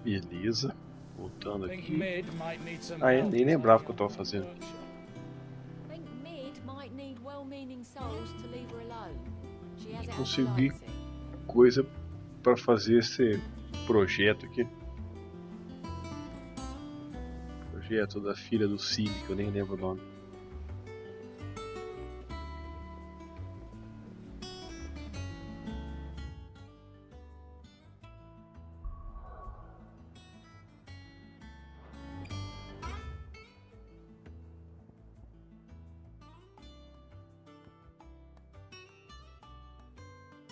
Beleza. Voltando aqui. Ah, eu nem lembrava o que eu tava fazendo. Consegui coisa pra fazer esse projeto aqui. Projeto da filha do Cine, que eu nem lembro o nome.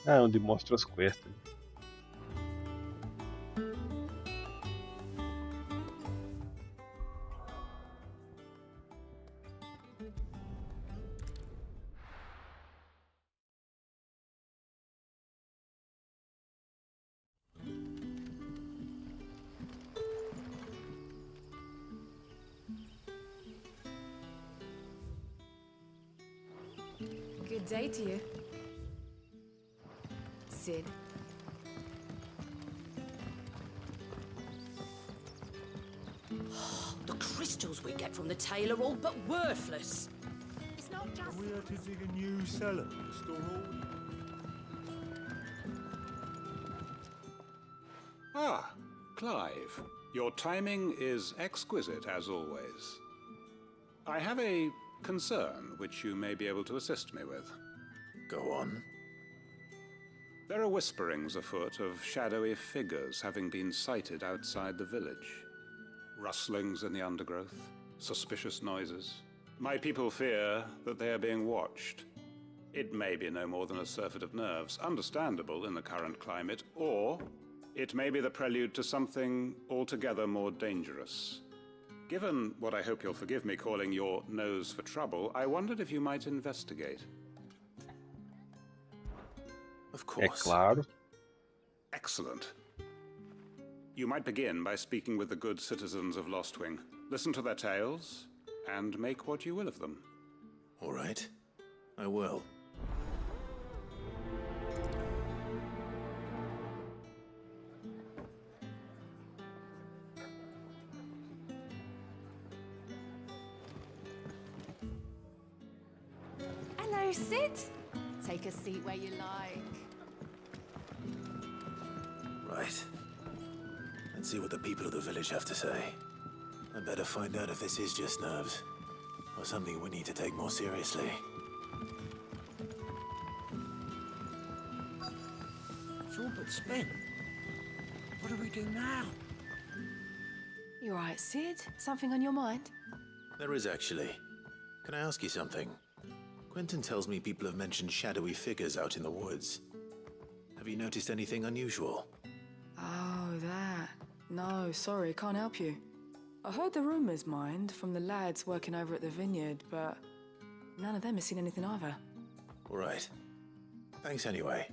Ah, onde mostra as quests. Good day to you. Sid. The crystals we get from the tail are all but worthless. It's not just... We had to dig a new cellar to store all... Ah, Clive. Your timing is exquisite, as always. I have a concern which you may be able to assist me with. Go on. There are whisperings afoot of shadowy figures having been sighted outside the village. Rustlings in the undergrowth, suspicious noises. My people fear that they are being watched. It may be no more than a surfeit of nerves, understandable in the current climate, or it may be the prelude to something altogether more dangerous. Given what I hope you'll forgive me calling your nose for trouble, I wondered if you might investigate. Of É course. claro. Excellent. You might begin by speaking with the good citizens of Lostwing. Listen to their tales, and make what you will of them. All right. I will. Hello, Sid. Take a seat where you like. Right. Let's see what the people of the village have to say. I'd better find out if this is just nerves, or something we need to take more seriously. It's all but spent. What do we do now? You all right, Sid? Something on your mind? There is actually. Can I ask you something? Quentin tells me people have mentioned shadowy figures out in the woods. Have you noticed anything unusual? Oh, that. No, sorry, can't help you. I heard the rumours, mind, from the lads working over at the vineyard, but none of them has seen anything either. All right. Thanks anyway.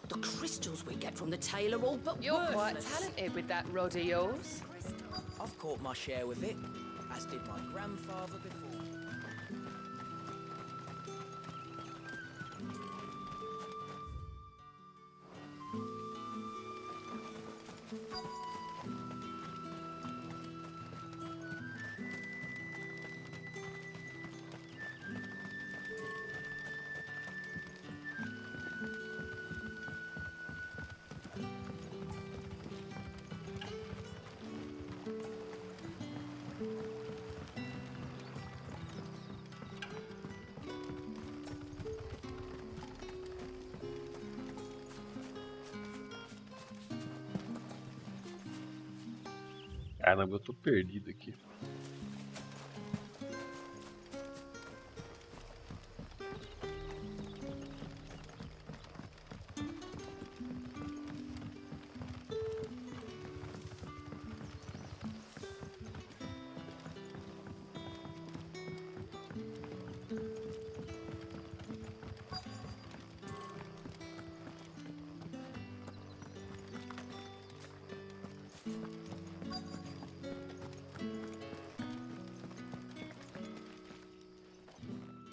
The crystals we get from the tail are all but You're quite worthless. talented with that rod of yours. I've caught my share with it, as did my grandfather before. Caramba, eu tô perdido aqui.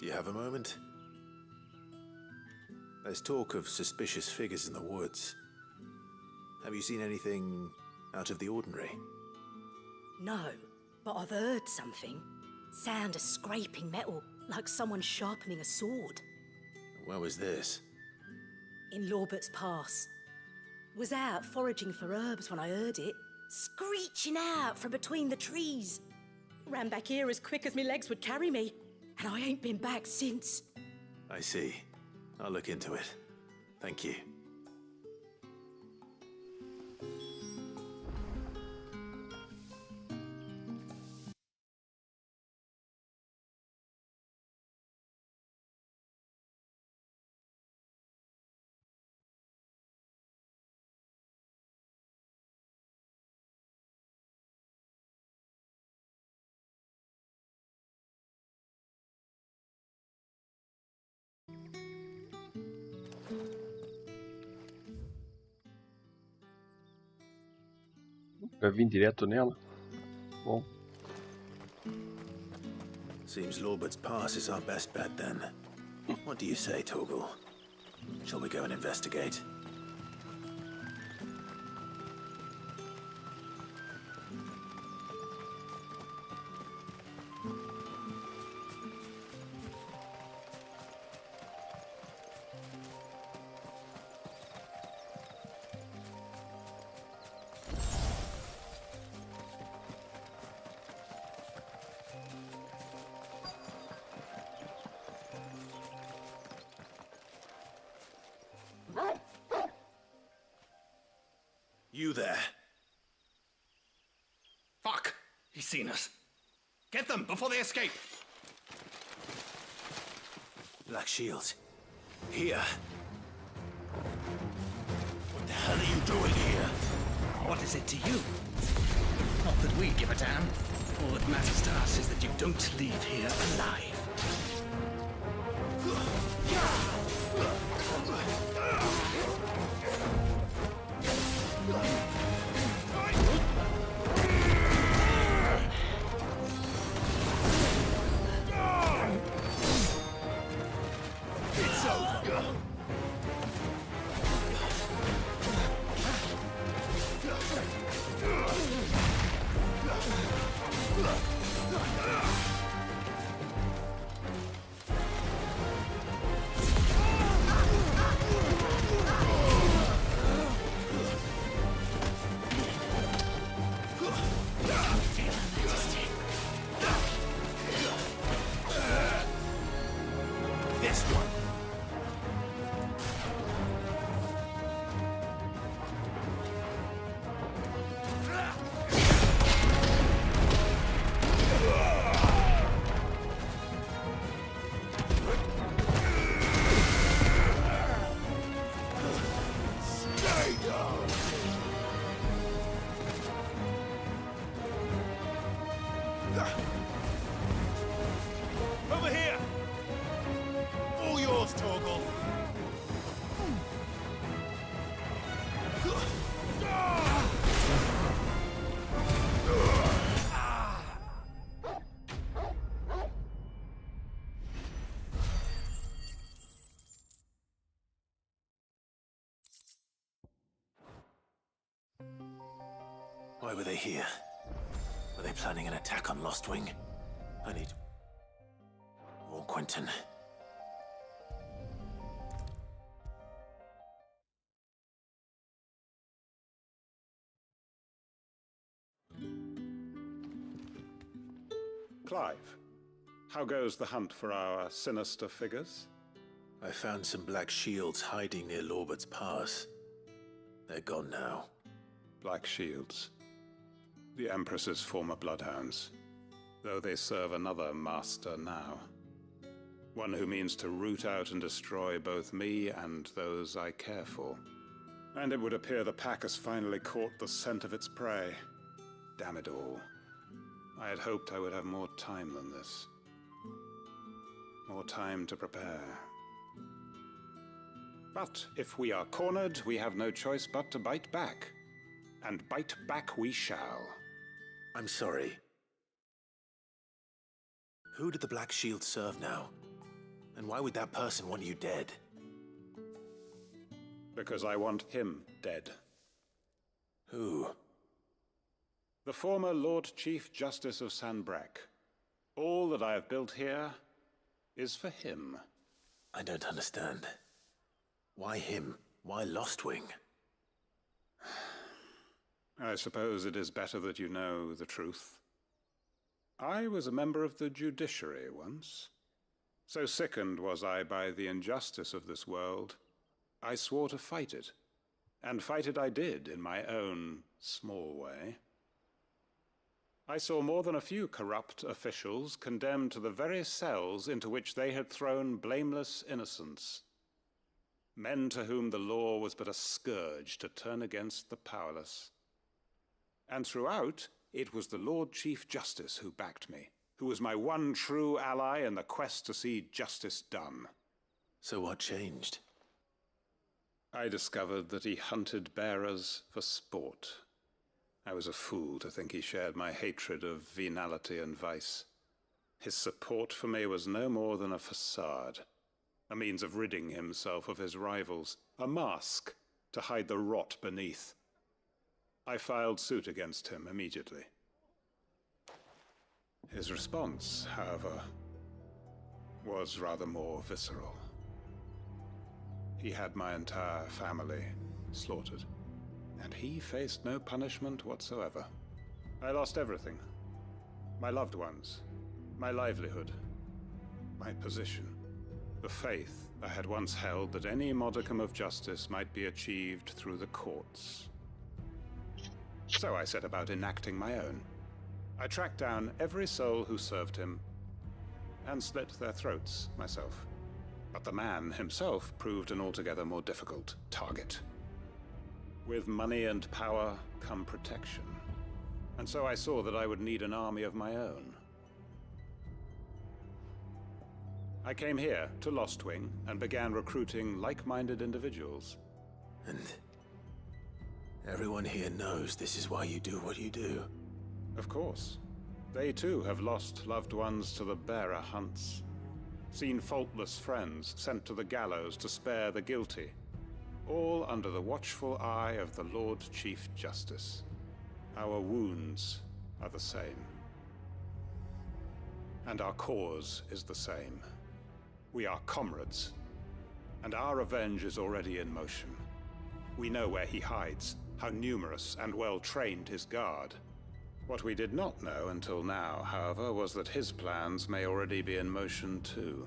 Do you have a moment? There's talk of suspicious figures in the woods. Have you seen anything out of the ordinary? No, but I've heard something. Sound of scraping metal, like someone sharpening a sword. Where was this? In Lorbert's Pass. Was out foraging for herbs when I heard it, screeching out from between the trees. Ran back here as quick as my legs would carry me, and I ain't been back since. I see. I'll look into it. Thank you. Vai vir direto nela? Bom. Seems Lorbert's Pass is our best bet then. What do you say, Torgal? Shall we go and investigate? You there. Fuck! He's seen us. Get them before they escape. Black Shields. Here. What the hell are you doing here? What is it to you? Not that we give a damn. All that matters to us is that you don't leave here alive. Over here! All yours, Torgal. Why were they here? Were they planning an attack on Lostwing? I need more Quentin. Clive, how goes the hunt for our sinister figures? I found some Black Shields hiding near Lorbert's Pass. They're gone now. Black Shields. The Empress's former bloodhounds. Though they serve another master now. One who means to root out and destroy both me and those I care for. And it would appear the pack has finally caught the scent of its prey. Damn it all. I had hoped I would have more time than this. More time to prepare. But if we are cornered, we have no choice but to bite back. And bite back we shall. I'm sorry. Who did the Black Shield serve now? And why would that person want you dead? Because I want him dead. Who? The former Lord Chief Justice of Sanbreque. All that I have built here is for him. I don't understand. Why him? Why Lostwing? I suppose it is better that you know the truth. I was a member of the judiciary once. So sickened was I by the injustice of this world, I swore to fight it. And fight it I did in my own small way. I saw more than a few corrupt officials condemned to the very cells into which they had thrown blameless innocents. Men to whom the law was but a scourge to turn against the powerless. And throughout, it was the Lord Chief Justice who backed me, who was my one true ally in the quest to see justice done. So what changed? I discovered that he hunted bearers for sport. I was a fool to think he shared my hatred of venality and vice. His support for me was no more than a facade, a means of ridding himself of his rivals, a mask to hide the rot beneath. I filed suit against him immediately. His response, however, was rather more visceral. He had my entire family slaughtered, and he faced no punishment whatsoever. I lost everything. My loved ones, my livelihood, my position, the faith I had once held that any modicum of justice might be achieved through the courts. So I set about enacting my own. I tracked down every soul who served him, and slit their throats myself. But the man himself proved an altogether more difficult target. With money and power come protection, and so I saw that I would need an army of my own. I came here to Lostwing and began recruiting like-minded individuals. And everyone here knows this is why you do what you do. Of course. They too have lost loved ones to the bearer hunts. Seen faultless friends sent to the gallows to spare the guilty. All under the watchful eye of the Lord Chief Justice. Our wounds are the same. And our cause is the same. We are comrades, and our revenge is already in motion. We know where he hides, how numerous and well-trained his guard. What we did not know until now, however, was that his plans may already be in motion too.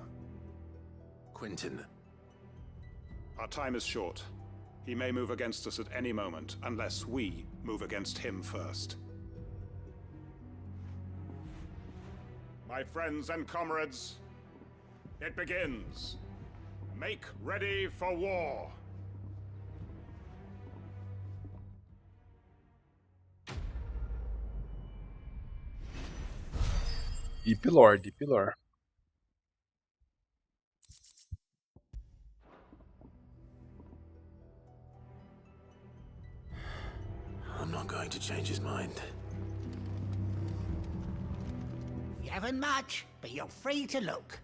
Quentin. Our time is short. He may move against us at any moment, unless we move against him first. My friends and comrades, it begins. Make ready for war. Deep lore, deep lore. I'm not going to change his mind. You haven't much, but you're free to look.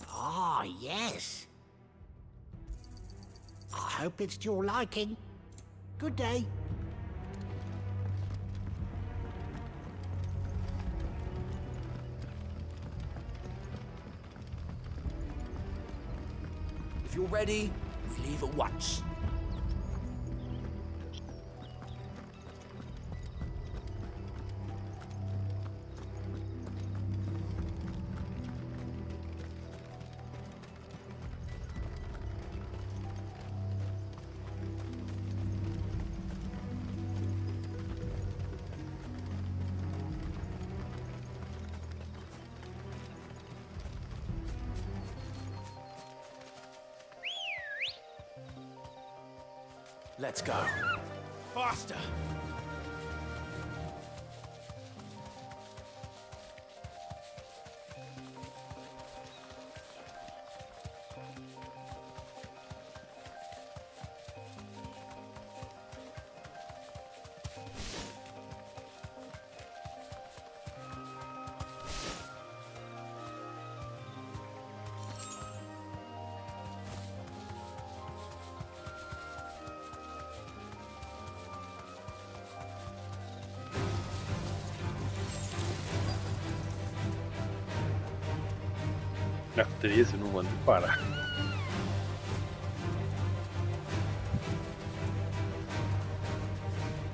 Ah, yes. I hope it's to your liking. Good day. If you're ready, leave at once. Let's go. Faster! Na 13, não vou nem parar.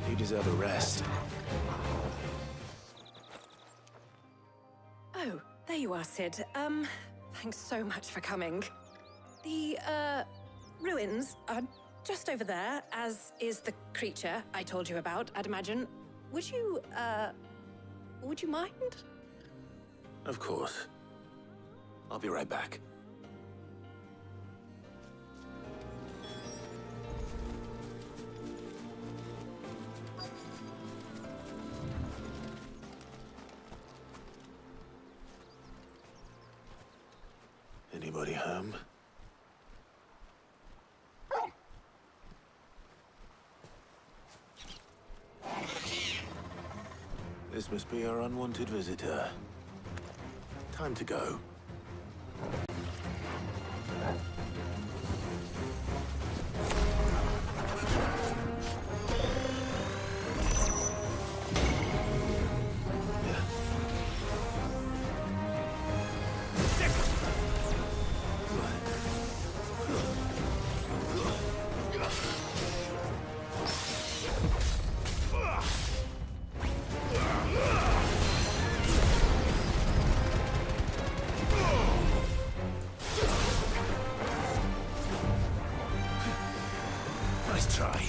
You deserve a rest. Oh, there you are, Sid. Thanks so much for coming. The, ruins are just over there, as is the creature I told you about, I'd imagine. Would you mind? Of course. I'll be right back. Anybody home? This must be our unwanted visitor. Time to go. Nice try.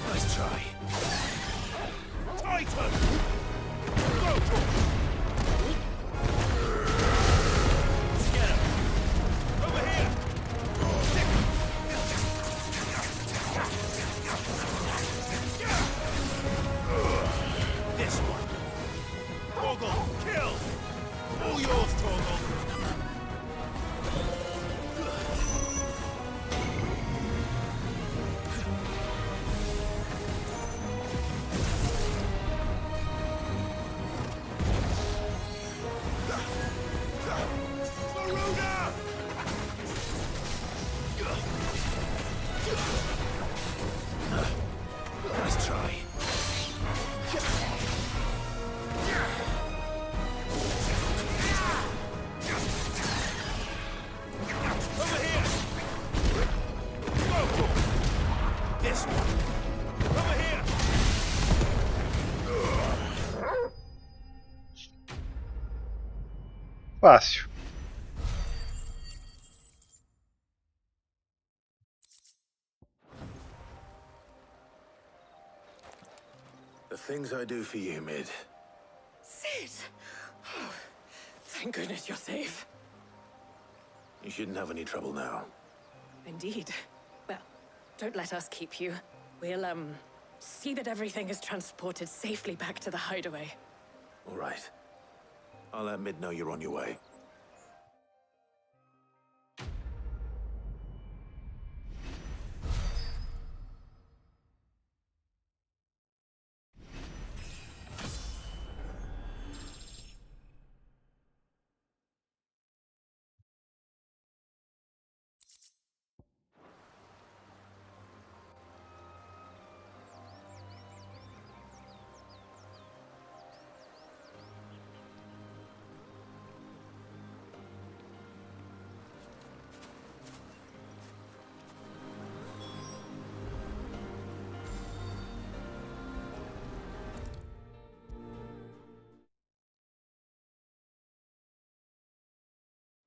Nice try. Titan! Go! Let's get him. Over here! This one. Torgal, kill! All yours, Torgal! Maruna! Nice try. Over here! Go! This one! Over here! Fácil. The things I do for you, Mid. Sid! Oh, thank goodness you're safe. You shouldn't have any trouble now. Indeed. Well, don't let us keep you. We'll, see that everything is transported safely back to the hideaway. All right. I'll let Mid know you're on your way.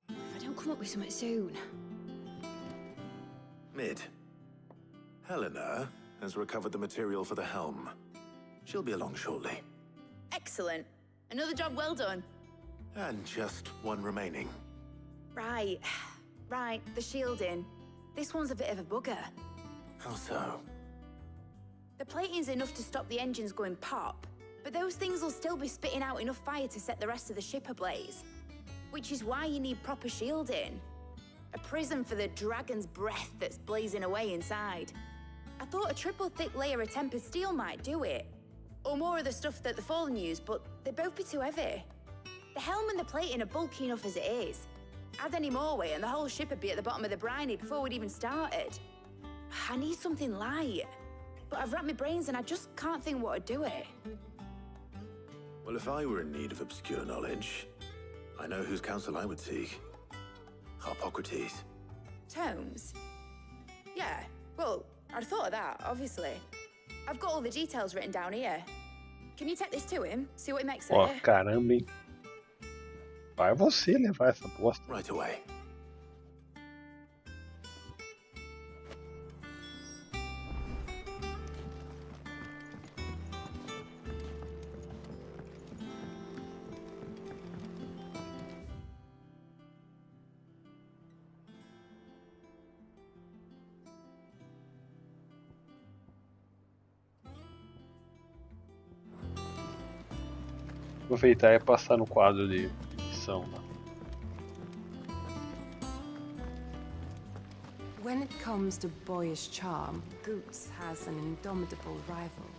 If I don't come up with something soon. Mid. Helena has recovered the material for the helm. She'll be along shortly. Excellent. Another job well done. And just one remaining. Right. Right, the shielding. This one's a bit of a bugger. How so? The plating's enough to stop the engines going pop, but those things will still be spitting out enough fire to set the rest of the ship ablaze. Which is why you need proper shielding. A prison for the dragon's breath that's blazing away inside. I thought a triple thick layer of tempered steel might do it. Or more of the stuff that the Fallen use, but they'd both be too heavy. The helm and the plating are bulky enough as it is. Add any more weight and the whole ship would be at the bottom of the briny before we'd even started. I need something light. but I've racked my brains and I just can't think what would do it. Well, if I were in need of obscure knowledge, I know whose counsel I would seek. Hippocrates. Tomes? Yeah, well, I'd thought of that, obviously. I've got all the details written down here. Can you take this to him? See what he makes of Ó, it? caramba, hein? Vai você levar essa bosta. Right away. Aproveitar e passar no quadro de missão lá. When it comes to boyish charm, Goops has an indomitable rival in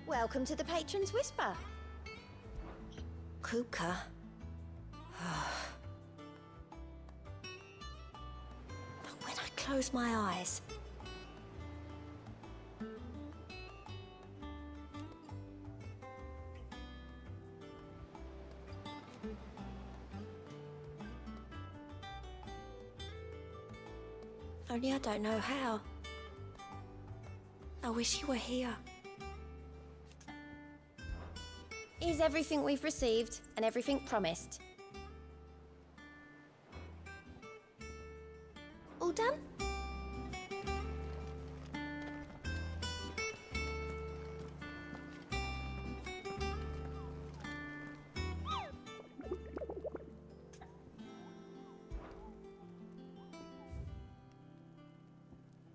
Welcome to the Patron's Whisper. Kuka. When I close my eyes, only I don't know how. I wish you were here. Is everything we've received and everything promised? All done?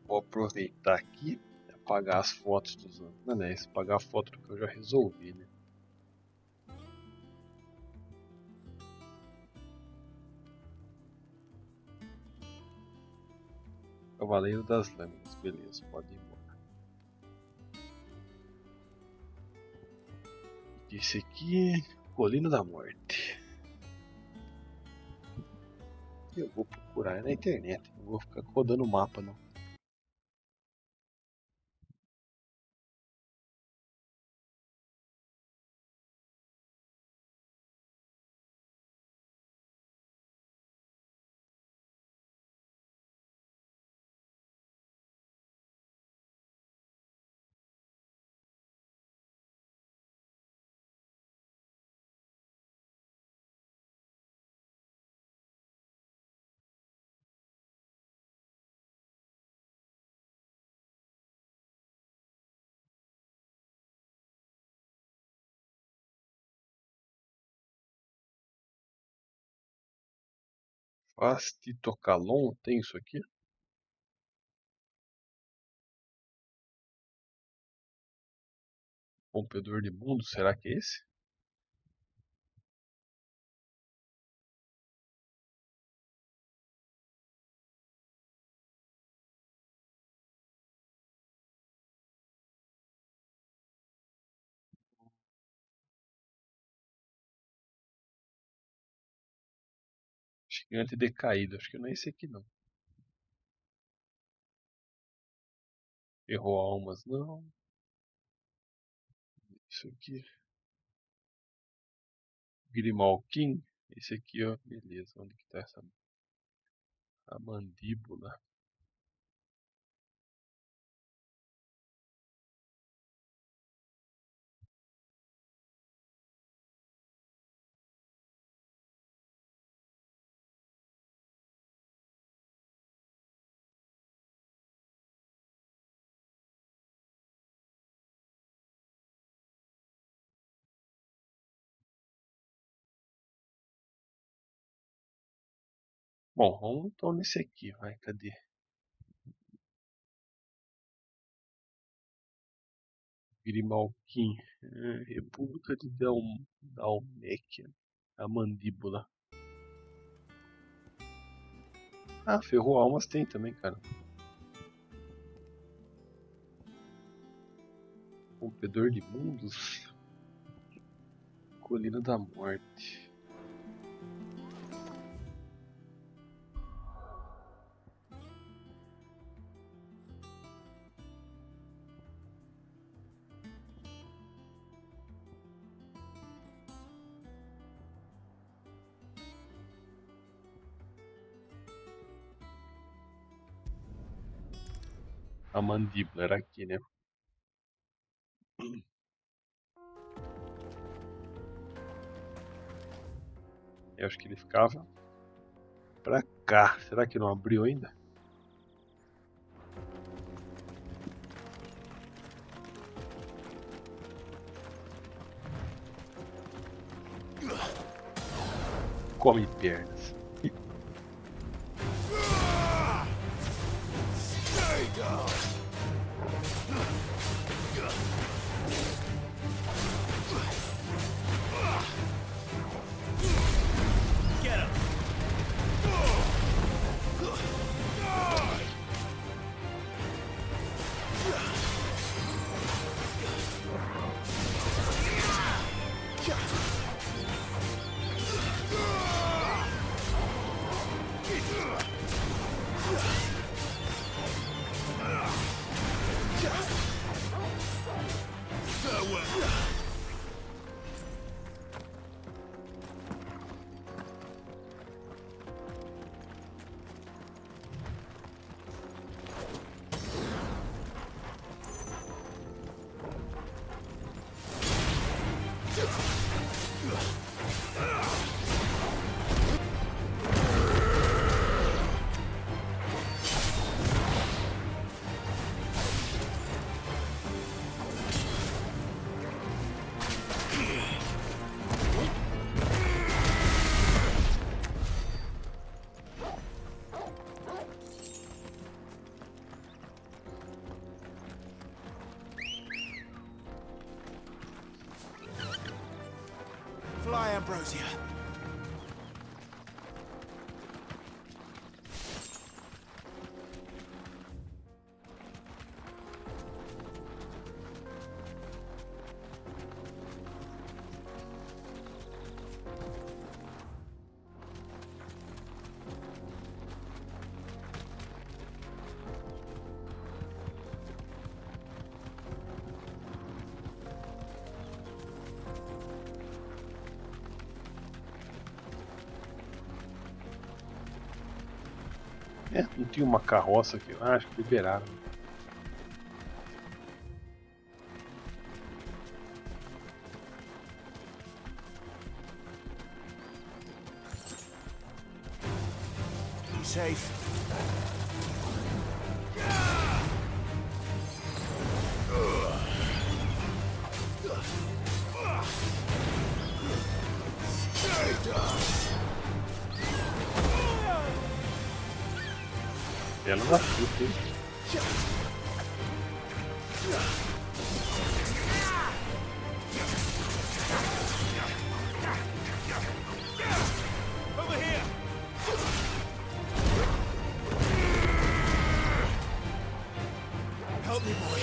Vou aproveitar aqui e apagar as fotos dos anéis. Apagar a foto do que eu já resolvi, né? Cavaleiro das Lâminas, beleza, pode ir embora. Esse aqui, Colina da Morte. Eu vou procurar na internet, não vou ficar rodando o mapa não. Fastitocalon, tem isso aqui? Rompedor de mundo, será que é esse? Gigante decaído, acho que não é esse aqui não. Errou almas, não. Isso aqui. Grimalkin, esse aqui ó, beleza, onde que tá essa? A mandíbula. Bom, vamos então nesse aqui, vai, cadê? Grimalkin, República de Dalméquia, a mandíbula. Ah, ferrou almas tem também, cara. Rompedor de mundos. Colina da Morte. A mandíbula era aqui, né? Eu acho que ele ficava pra cá. Será que não abriu ainda? Come pernas. Get him! Fly, Ambrosia. É, não tinha uma carroça aqui. Ah, acho que liberaram. Be safe. Ela da puta, hein? Over here! Help me, boy.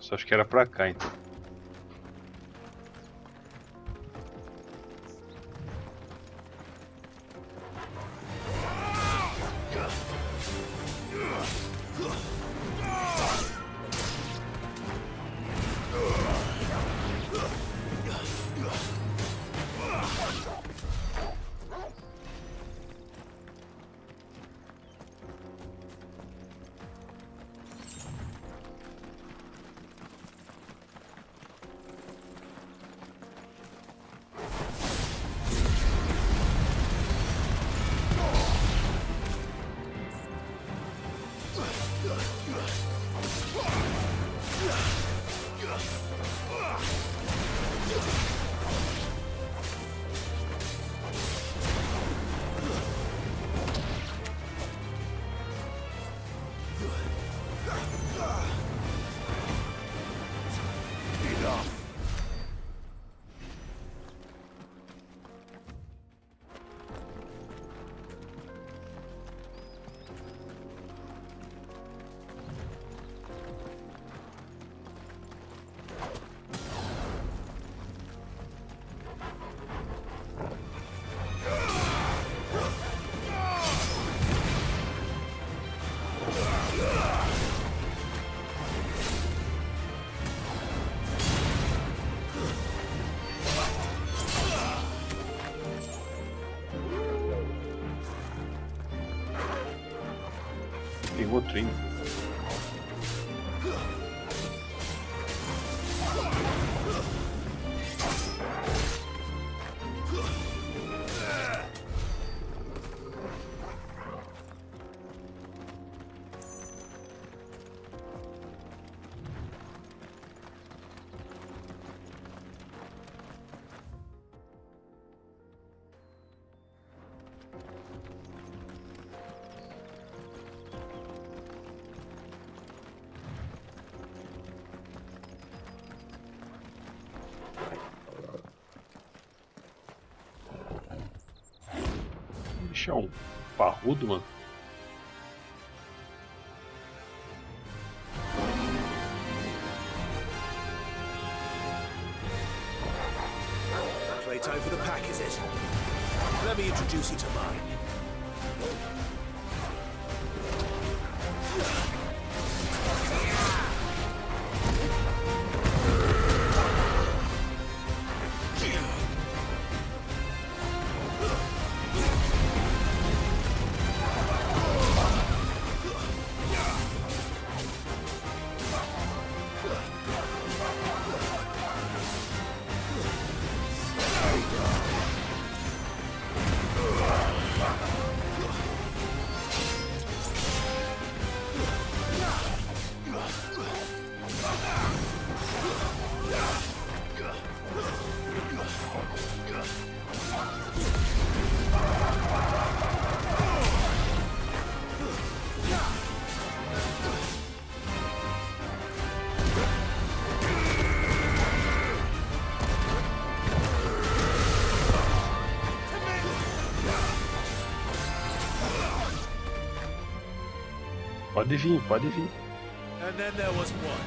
Só acho que era pra cá, então. tem outro ainda. Bichão parrudo, mano. Playtime for the pack, is it? Let me introduce you to mine. Pode vir, pode vir. And then there was one.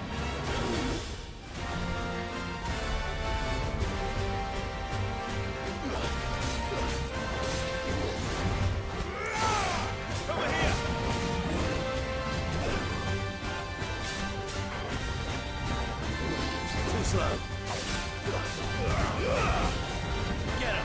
Too slow. Get him.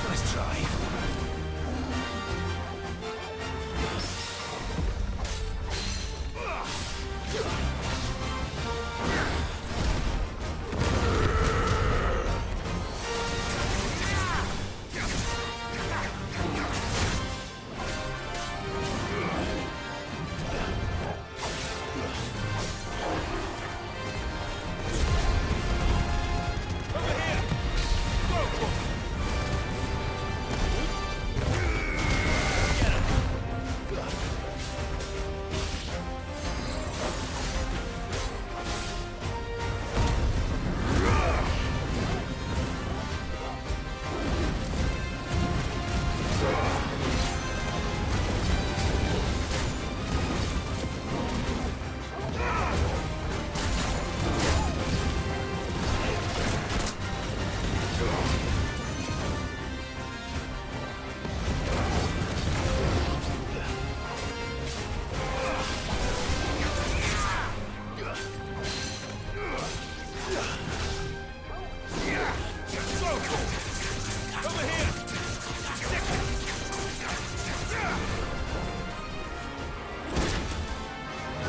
Nice try.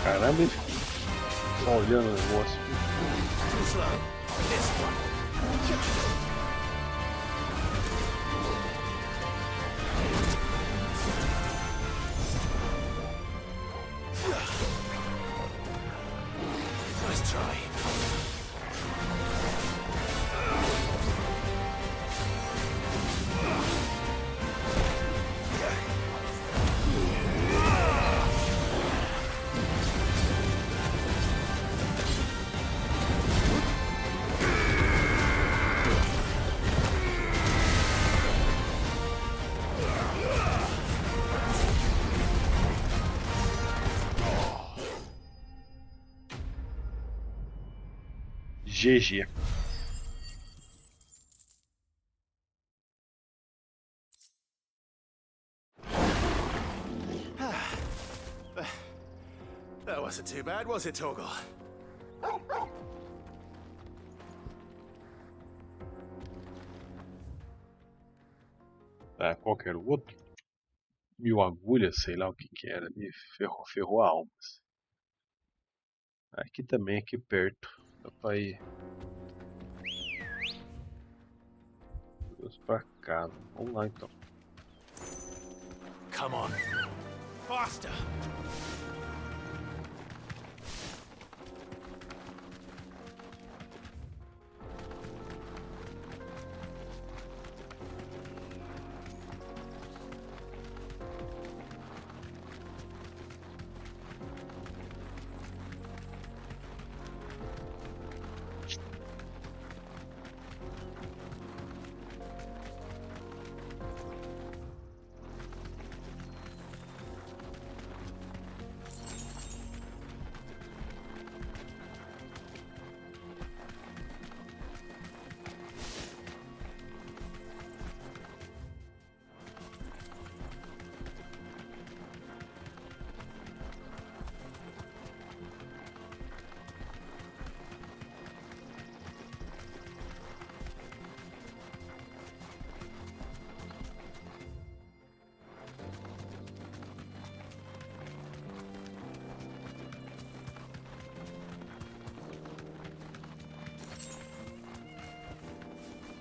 Caramba, ele só olhando o negócio. Too slow. This one. Nice try. GG. That wasn't too bad, was it, Torgal? Ah, qualquer outro. 1000 agulhas, sei lá o que era. Me ferrou a alma. Aqui também, aqui perto. Dá pra ir. Vamos pra cá. Vamos lá então. Come on. Faster!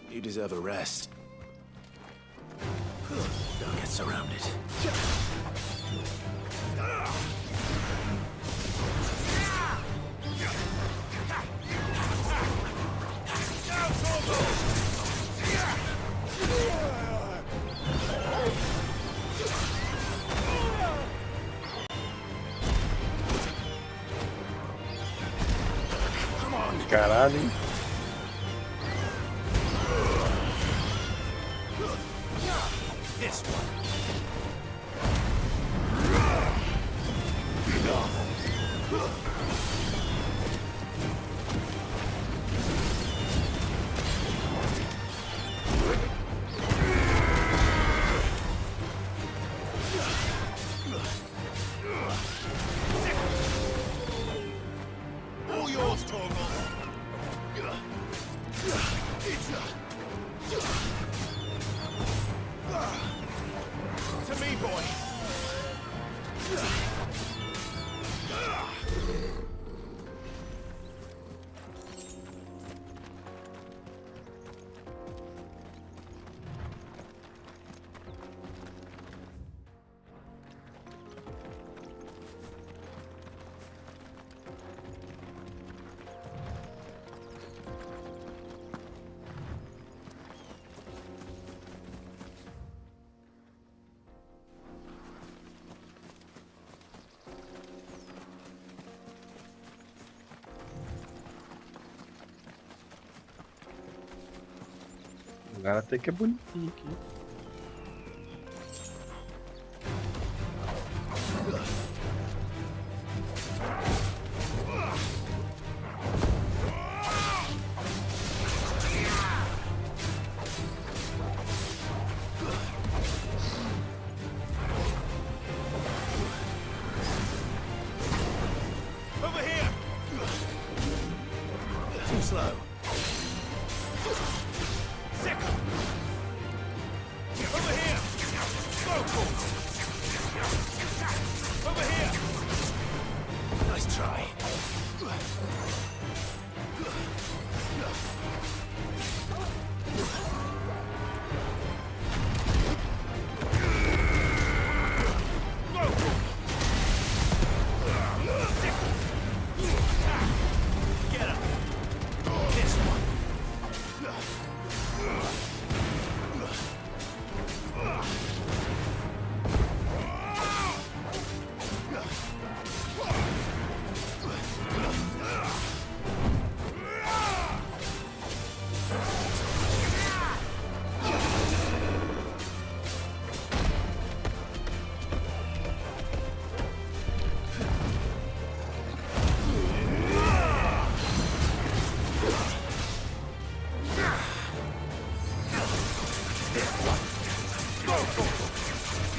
You deserve a rest. Don't get surrounded. Caralho, hein? This one. All yours, Torgal. To me, boy. O lugar até que é bonitinho aqui. Over here. Too slow. Over here. Go, Torgal. Over here. Nice try. Get up. This one.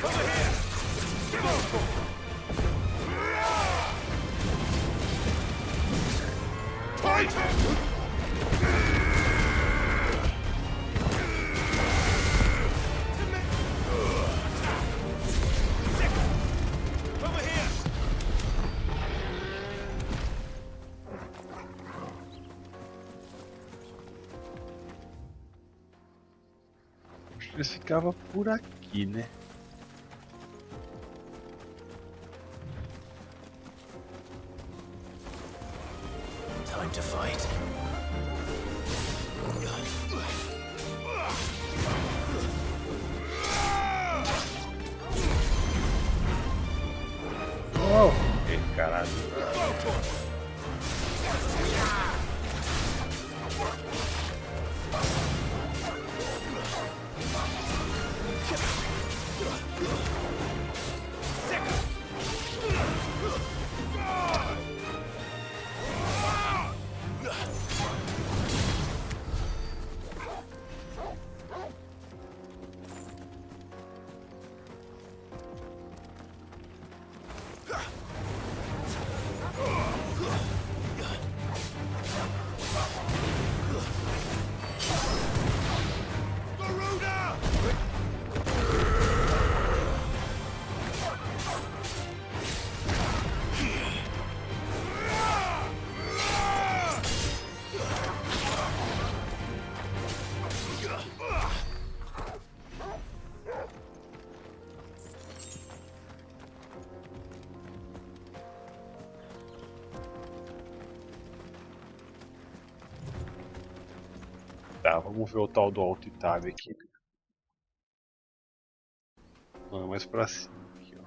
Over here. Go, Torgal. Acho que eles ficavam por aqui, né? Time to fight. Oh, que caralho. Tá, vamos ver o tal do Alt Tab aqui. Não, é mais pra cima aqui, ó.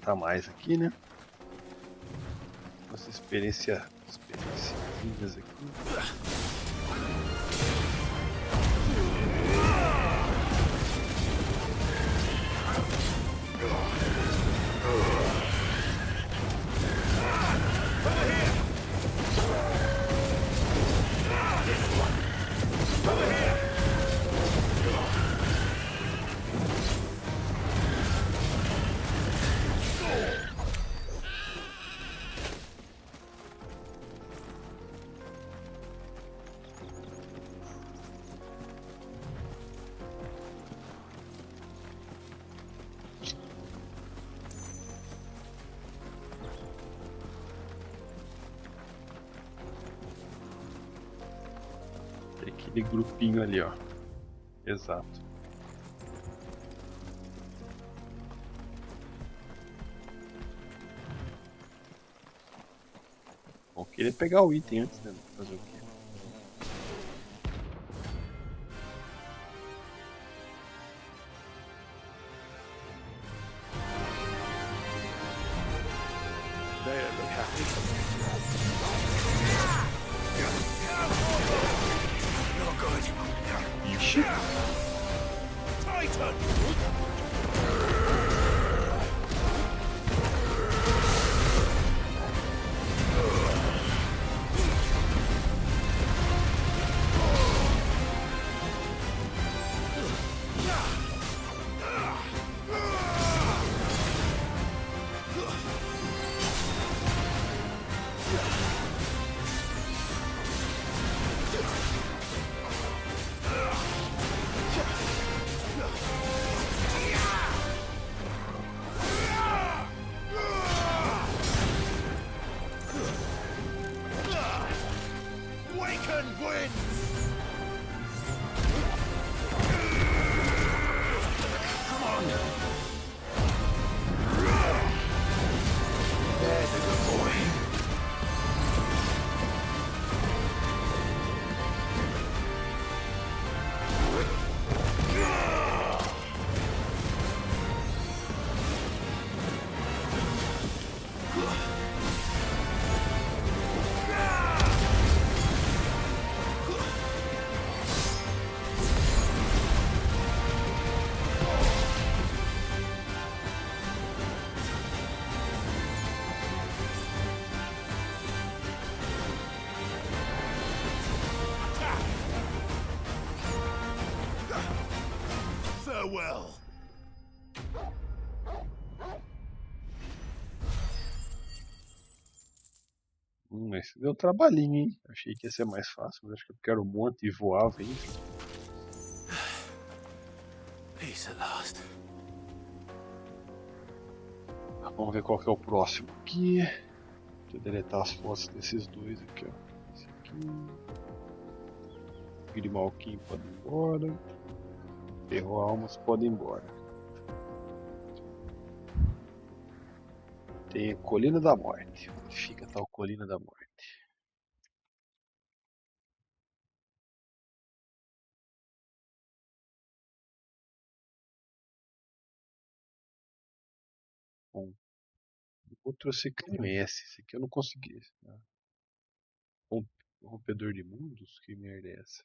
Tá mais aqui, né? Nossa experiênciazinhas aqui. Aquele grupinho ali, ó. Exato. Vou querer pegar o item antes, né? Fazer o quê? They don't look happy. Not good. Ixi. Titan! Farewell. Esse deu trabalhinho, hein? Achei que ia ser mais fácil, mas acho que eu quero um monte e voava aí. Peace at last. Vamos ver qual que é o próximo aqui. Deixa eu deletar as fotos desses dois aqui, ó. Esse aqui. Grimalquinho pode ir embora. Ferro almas pode ir embora. Tem a Colina da Morte. Onde fica tal Colina da Morte? Bom, outro eu esse. Esse aqui eu não consegui. Né? Rompedor de mundos? Que merda é essa?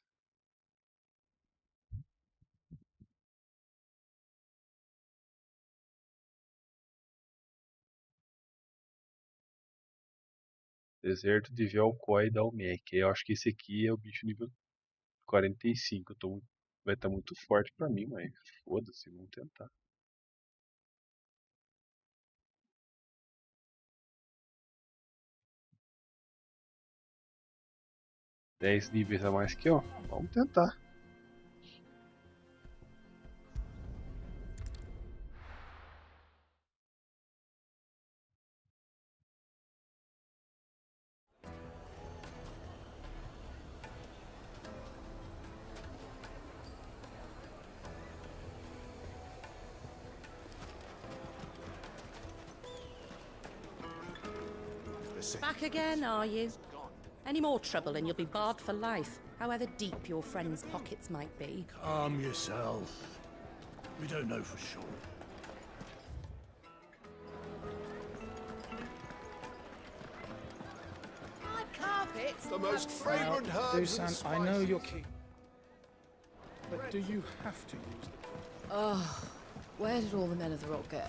Deserto de Vel'Koz da Almec. Eu acho que esse aqui é o bicho nível 45. Vai estar muito forte pra mim, mas foda-se, vamos tentar. Dez níveis a mais que eu? Vamos tentar. Back again, are you? Any more trouble and you'll be barred for life, however deep your friends' pockets might be. Calm yourself. We don't know for sure. My carpets. The most fragrant herbs and Dusan, I know you're keen. But do you have to use them? Oh, where did all the men of the rock go?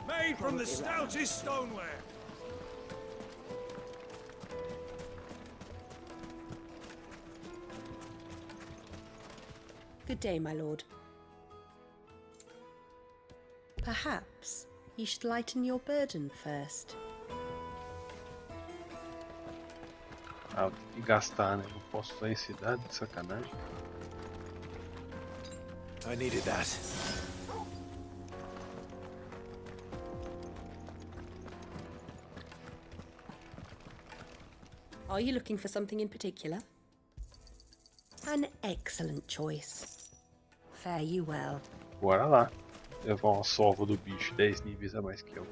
Made from the stoutest stoneware. Good day, my lord. Perhaps you should lighten your burden first. Ah, tem que gastar, né? Não posso usar em cidade, de sacanagem. I needed that. Are you looking for something in particular? An excellent choice. Fare you well. Bora lá. Levar uma sova do bicho 10 níveis a mais que eu.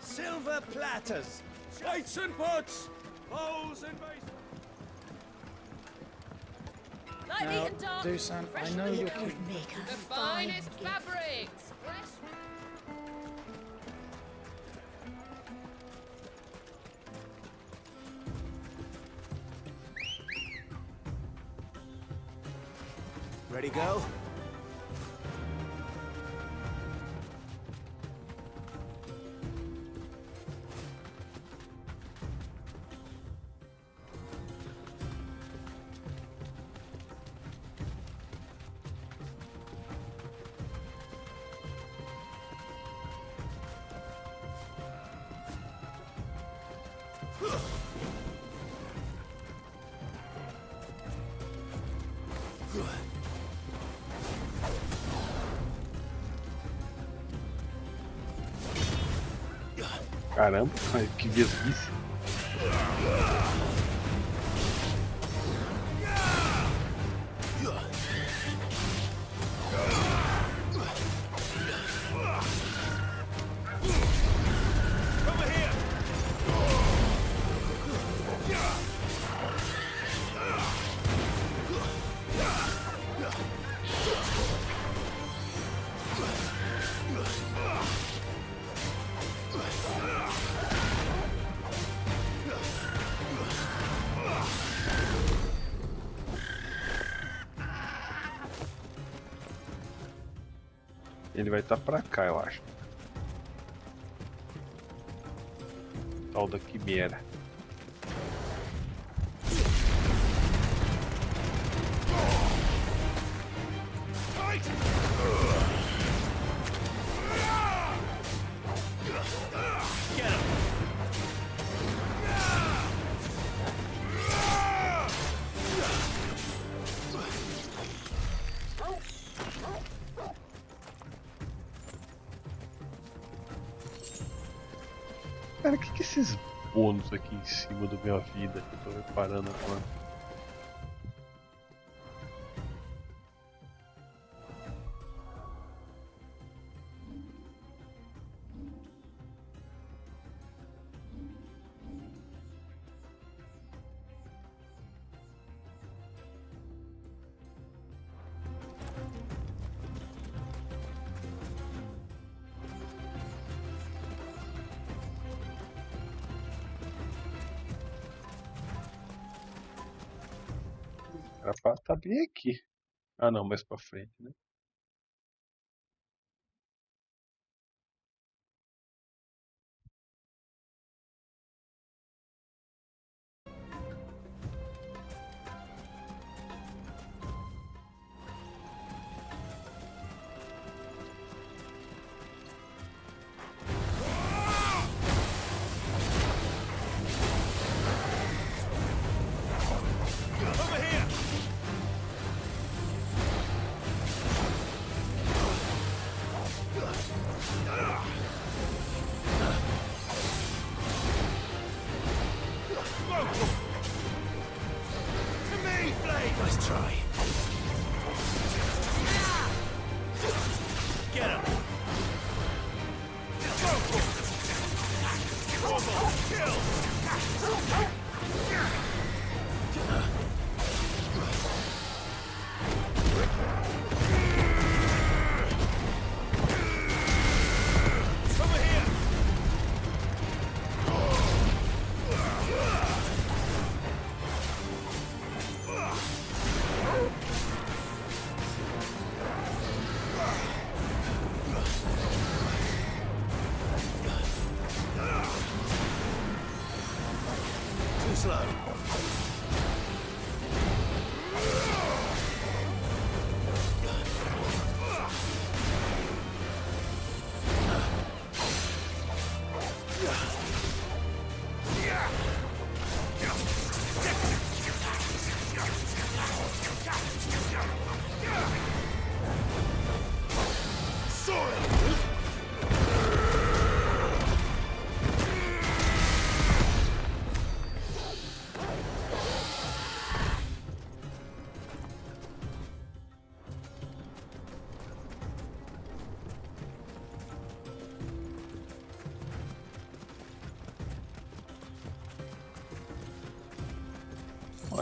Silver platters, weights and pots, bowls and basins. Now, Dusan, I know you're Would make a The fine finest gift. fabrics. Fresh. Ready, go? Caramba, que vesguice. Ele vai estar pra cá, eu acho. Tal da quimera. Cara, o que é esses bônus aqui em cima da minha vida que eu tô reparando agora? Era pra estar bem aqui. Ah não, mais pra frente, né? Nice try. Get him! Too slow.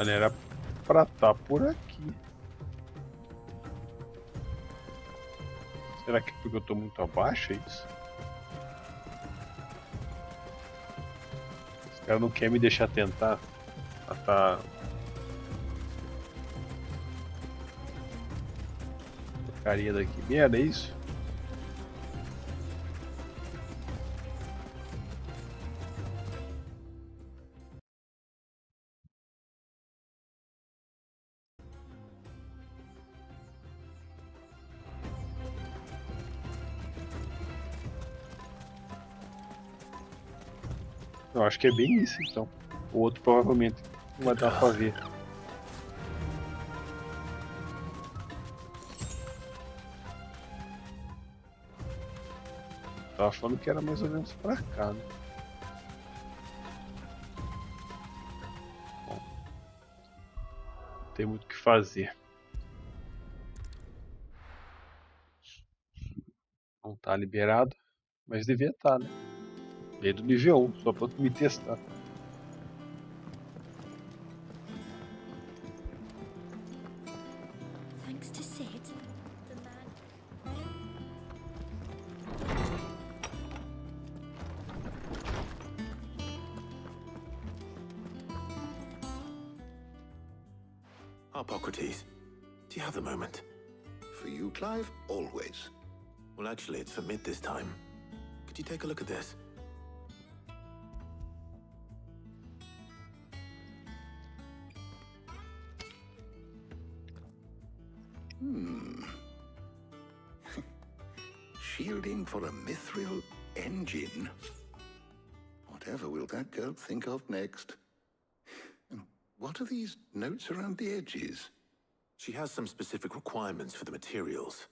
Mas não era pra estar por aqui. Será que é porque eu tô muito abaixo, é isso? Os caras não querem me deixar tentar matar a porcaria daqui. Merda, é isso? Eu acho que é bem isso então. O outro provavelmente não vai dar pra ver. Tava falando que era mais ou menos pra cá, né? Bom, não tem muito o que fazer. Não tá liberado, mas devia estar, né? Desde o nível 1, só pra me testar. Thanks to Sid, the man. Hippocrates, do you have a moment? For you, Clive, always. Well, actually, it's for mid this time. Could you take a look at this? Shielding for a mithril engine. Whatever will that girl think of next? And what are these notes around the edges? She has some specific requirements for the materials.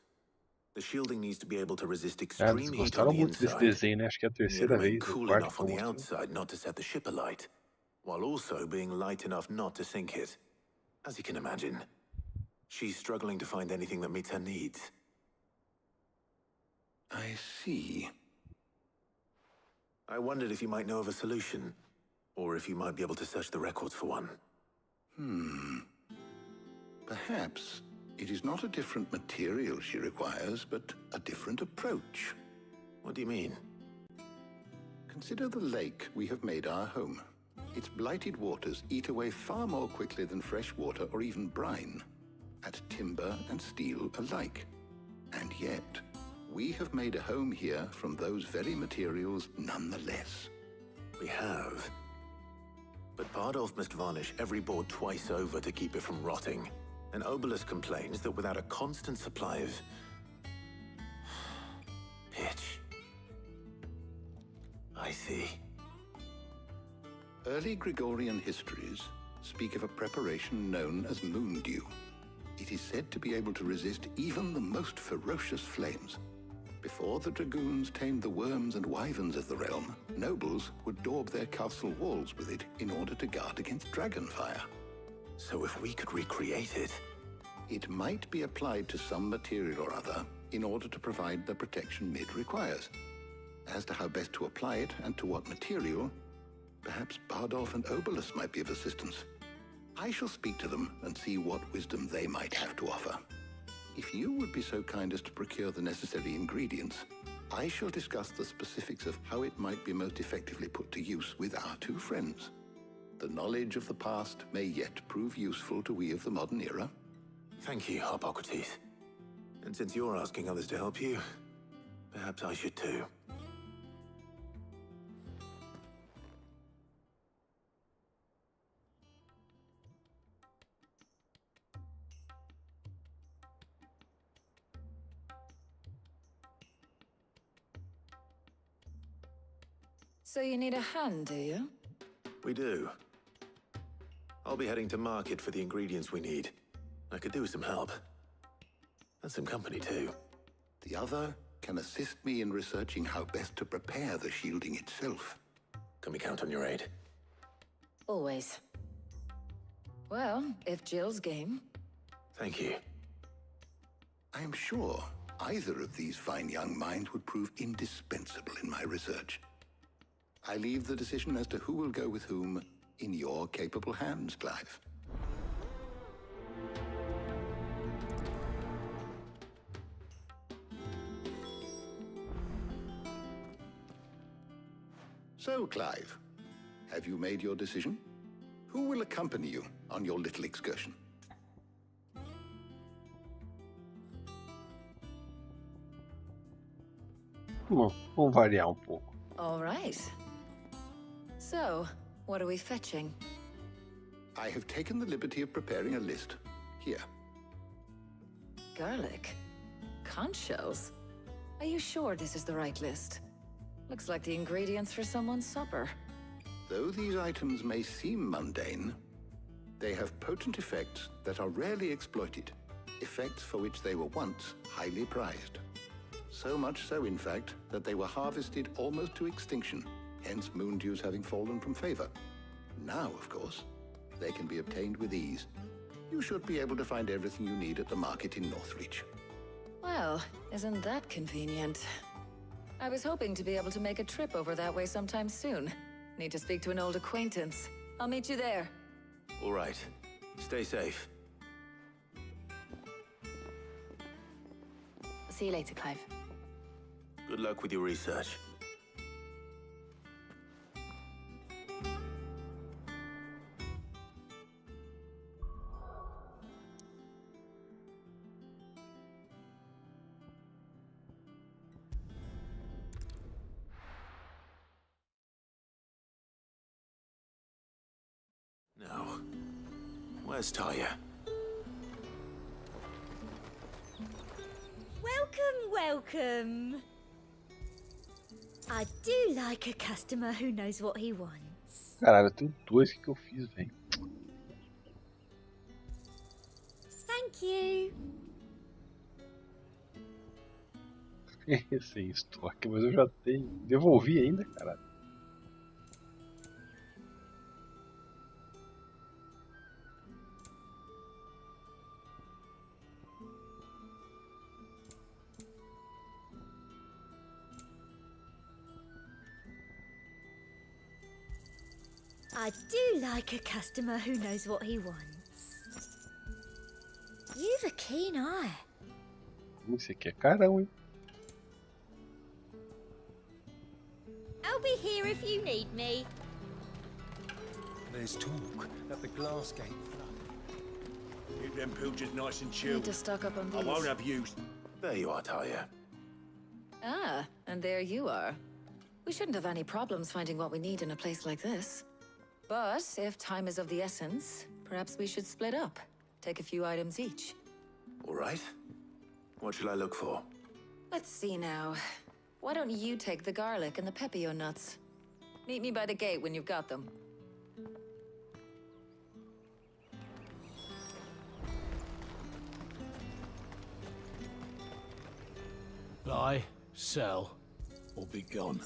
The shielding needs to be able to resist extreme heat on Gostaram the muito desse inside. desenho, né? Acho que é a And yet terceira remain vez ou cool quarta enough que on eu the mostro. outside not to set the ship alight, while also being light enough not to sink it. As you can imagine, she's struggling to find anything that meets her needs. I see. I wondered if you might know of a solution, or if you might be able to search the records for one. Perhaps it is not a different material she requires, but a different approach. What do you mean? Consider the lake we have made our home. Its blighted waters eat away far more quickly than fresh water or even brine, at timber and steel alike. And yet, we have made a home here from those very materials nonetheless. We have. But Bardolph must varnish every board twice over to keep it from rotting. And Obelus complains that without a constant supply of pitch. I see. Early Gregorian histories speak of a preparation known as moon dew. It is said to be able to resist even the most ferocious flames. Before the dragoons tamed the worms and wyverns of the realm, nobles would daub their castle walls with it in order to guard against dragonfire. So if we could recreate it... It might be applied to some material or other in order to provide the protection Mid requires. As to how best to apply it and to what material, perhaps Bardolph and Obelus might be of assistance. I shall speak to them and see what wisdom they might have to offer. If you would be so kind as to procure the necessary ingredients, I shall discuss the specifics of how it might be most effectively put to use with our two friends. The knowledge of the past may yet prove useful to we of the modern era. Thank you, Hippocrates. And since you're asking others to help you, perhaps I should too. So you need a hand, do you? We do. I'll be heading to market for the ingredients we need. I could do with some help. And some company, too. The other can assist me in researching how best to prepare the shielding itself. Can we count on your aid? Always. Well, if Jill's game. Thank you. I am sure either of these fine young minds would prove indispensable in my research. I leave the decision as to who will go with whom in your capable hands, Clive. So, Clive, have you made your decision? Who will accompany you on your little excursion? Vamos variar um pouco. All right. So, what are we fetching? I have taken the liberty of preparing a list. Here. Garlic? Conch shells? Are you sure this is the right list? Looks like the ingredients for someone's supper. Though these items may seem mundane, they have potent effects that are rarely exploited, effects for which they were once highly prized. So much so, in fact, that they were harvested almost to extinction, hence moon dews having fallen from favor. Now, of course, they can be obtained with ease. You should be able to find everything you need at the market in Northreach. Well, isn't that convenient? I was hoping to be able to make a trip over that way sometime soon. Need to speak to an old acquaintance. I'll meet you there. All right. Stay safe. See you later, Clive. Good luck with your research. Now, where's Talia? Welcome. I do like a customer who knows what he wants. Caralho, eu tenho dois que eu fiz, velho. Thank you. Sem estoque, mas eu já tenho. Devolvi ainda, caralho. I do like a customer who knows what he wants. You've a keen eye. Esse aqui é carão, hein? I'll be here if you need me. There's talk that the glass gate flooded. Keep them pilchers nice and chilled. Need to stock up on these. I won't have use. There you are, Talia. Ah, and there you are. We shouldn't have any problems finding what we need in a place like this. But if time is of the essence, perhaps we should split up. Take a few items each. All right. What shall I look for? Let's see now. Why don't you take the garlic and the pepio nuts? Meet me by the gate when you've got them. Buy, sell, or be gone.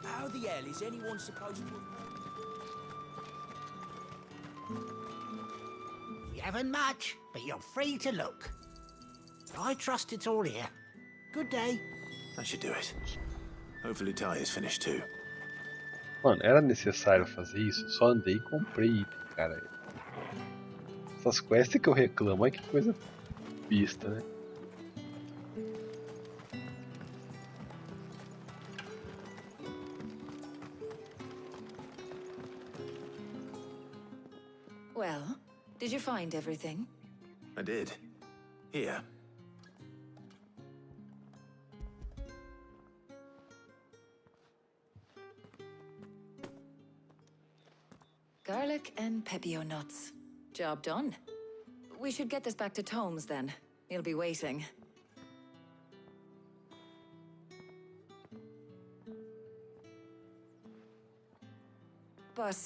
How the hell is anyone supposed to... You haven't much, but you're free to look. I trust it's all here. Good day. That should do it. Hopefully Talia's finished too. Mano, era necessário fazer isso? Só andei e comprei item, cara. Essas quests que eu reclamo, é que coisa pista, né? Well, did you find everything? I did. Here. Garlic and pepio nuts. Job done. We should get this back to Tomes then. He'll be waiting. But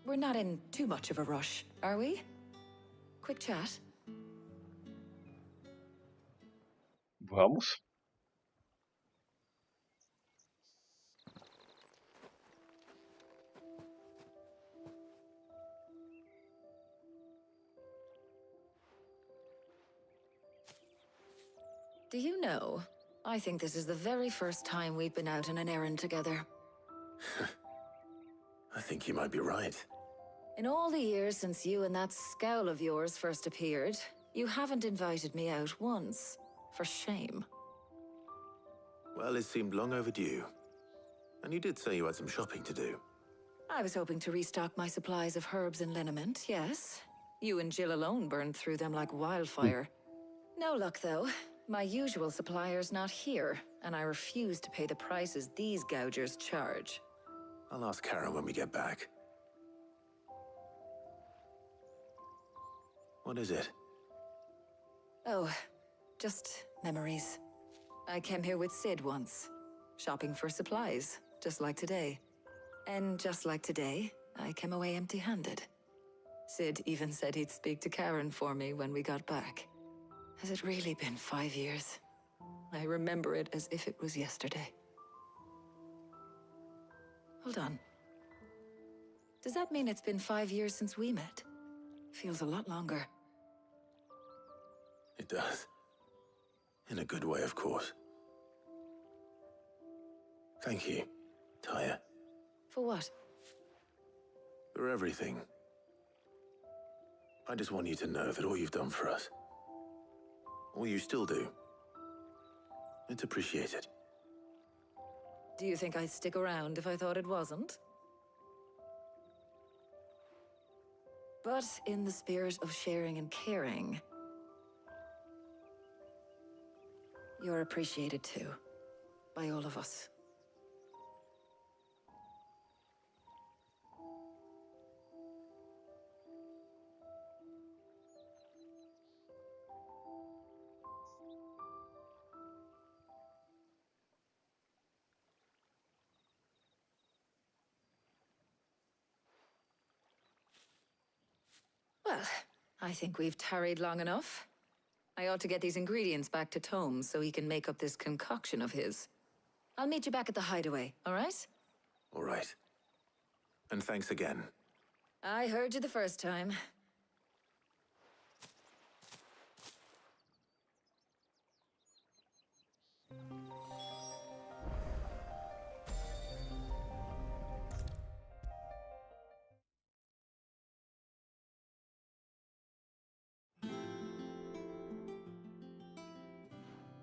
we're not in too much of a rush, are we? Quick chat. Vamos. Do you know, I think this is the very first time we've been out on an errand together. I think you might be right. In all the years since you and that scowl of yours first appeared, You haven't invited me out once. For shame. Well, it seemed long overdue. And you did say you had some shopping to do. I was hoping to restock my supplies of herbs and liniment, yes. You and Jill alone burned through them like wildfire. No luck, though. My usual supplier's not here, and I refuse to pay the prices these gougers charge. I'll ask Karen when we get back. What is it? Oh, just memories. I came here with Sid once, shopping for supplies, just like today. And just like today, I came away empty-handed. Sid even said he'd speak to Karen for me when we got back. Has it really been 5 years? I remember it as if it was yesterday. Hold on. Does that mean it's been 5 years since we met? Feels a lot longer. It does. In a good way, of course. Thank you, Tyre. For what? For everything. I just want you to know that all you've done for us, all you still do, it's appreciated. Do you think I'd stick around if I thought it wasn't? But in the spirit of sharing and caring, you're appreciated too, by all of us. Well, I think we've tarried long enough. I ought to get these ingredients back to Tomes so he can make up this concoction of his. I'll meet you back at the hideaway, all right? All right. And thanks again. I heard you the first time.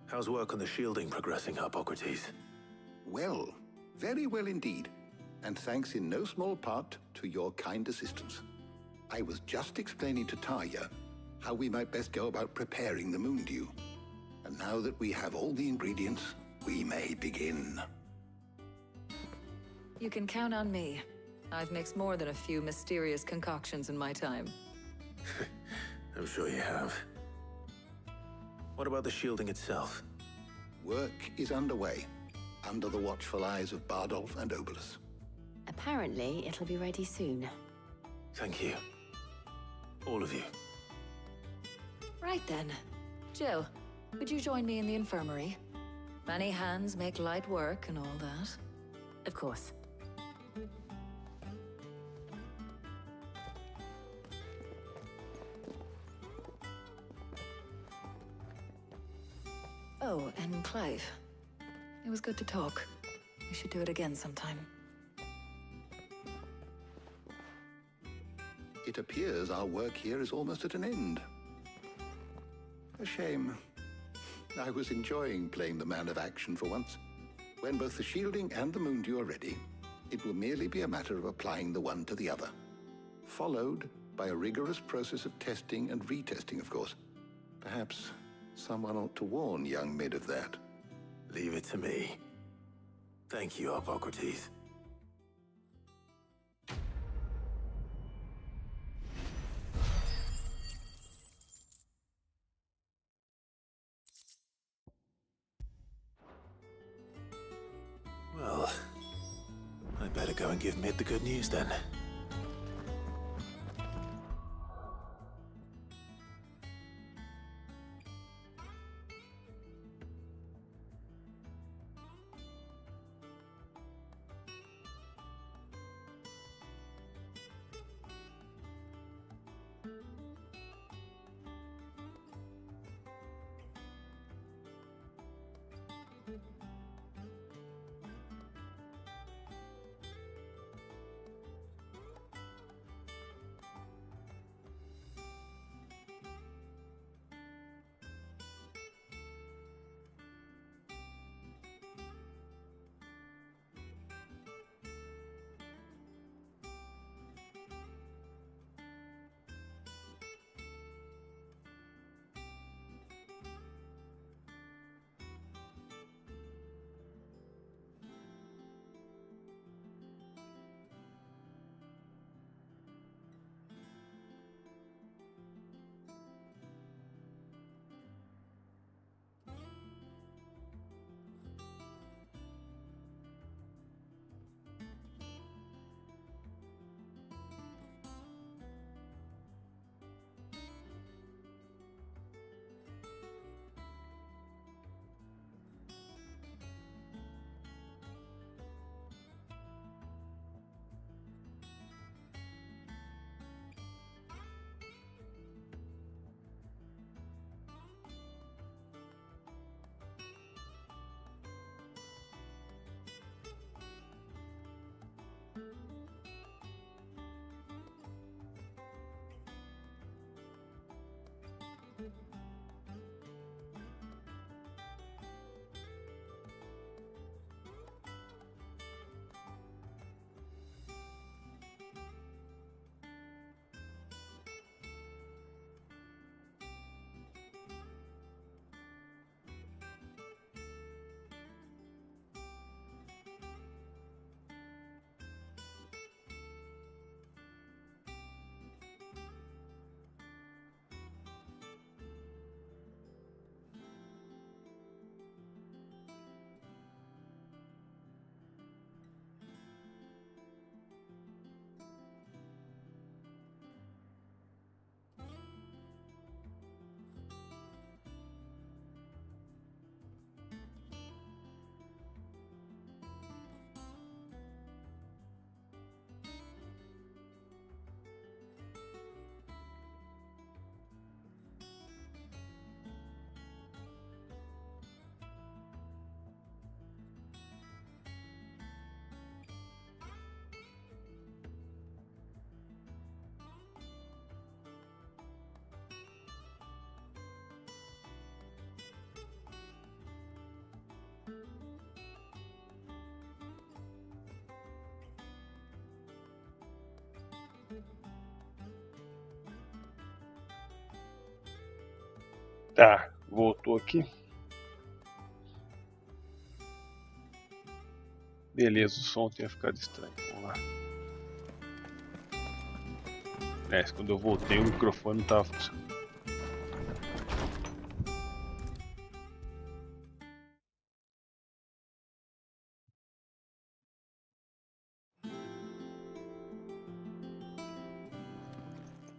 How's work on the shielding progressing, Hippocrates? Well, very well indeed. And thanks in no small part to your kind assistance. I was just explaining to Tarja how we might best go about preparing the moon dew. And now that we have all the ingredients, we may begin. You can count on me. I've mixed more than a few mysterious concoctions in my time. I'm sure you have. What about the shielding itself? Work is underway, under the watchful eyes of Bardolph and Obolus. Apparently, it'll be ready soon. Thank you. All of you. Right then. Jill, would you join me in the infirmary? Many hands make light work and all that. Of course. Oh, and Clive. It was good to talk. We should do it again sometime. It appears our work here is almost at an end. A shame. I was enjoying playing the man of action for once. When both the shielding and the moon dew are ready, it will merely be a matter of applying the one to the other. Followed by a rigorous process of testing and retesting, of course. Perhaps someone ought to warn young Mid of that. Leave it to me. Thank you, Hippocrates. Well, I better go and give Mid the good news then. Tá, voltou aqui. Beleza, o som tinha ficado estranho. Vamos lá. Quando eu voltei o microfone não tava funcionando.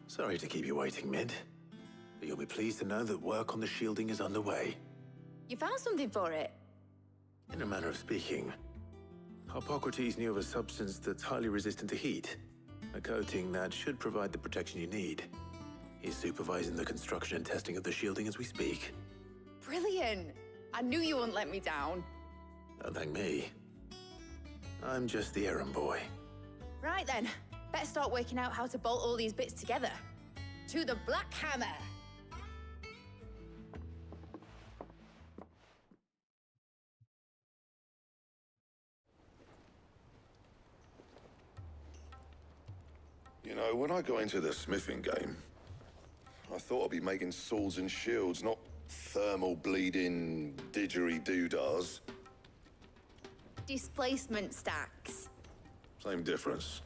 Sorry to keep you waiting, Mid. But you'll be pleased to know that work on the shielding is underway. You found something for it? In a manner of speaking, Hippocrates knew of a substance that's highly resistant to heat. A coating that should provide the protection you need. He's supervising the construction and testing of the shielding as we speak. Brilliant! I knew you wouldn't let me down. Don't thank me. I'm just the errand boy. Right then, better start working out how to bolt all these bits together. To the Black Hammer! You know, when I got into the smithing game, I thought I'd be making swords and shields, not thermal bleeding didgeridoo-dahs. Displacement stacks. Same difference.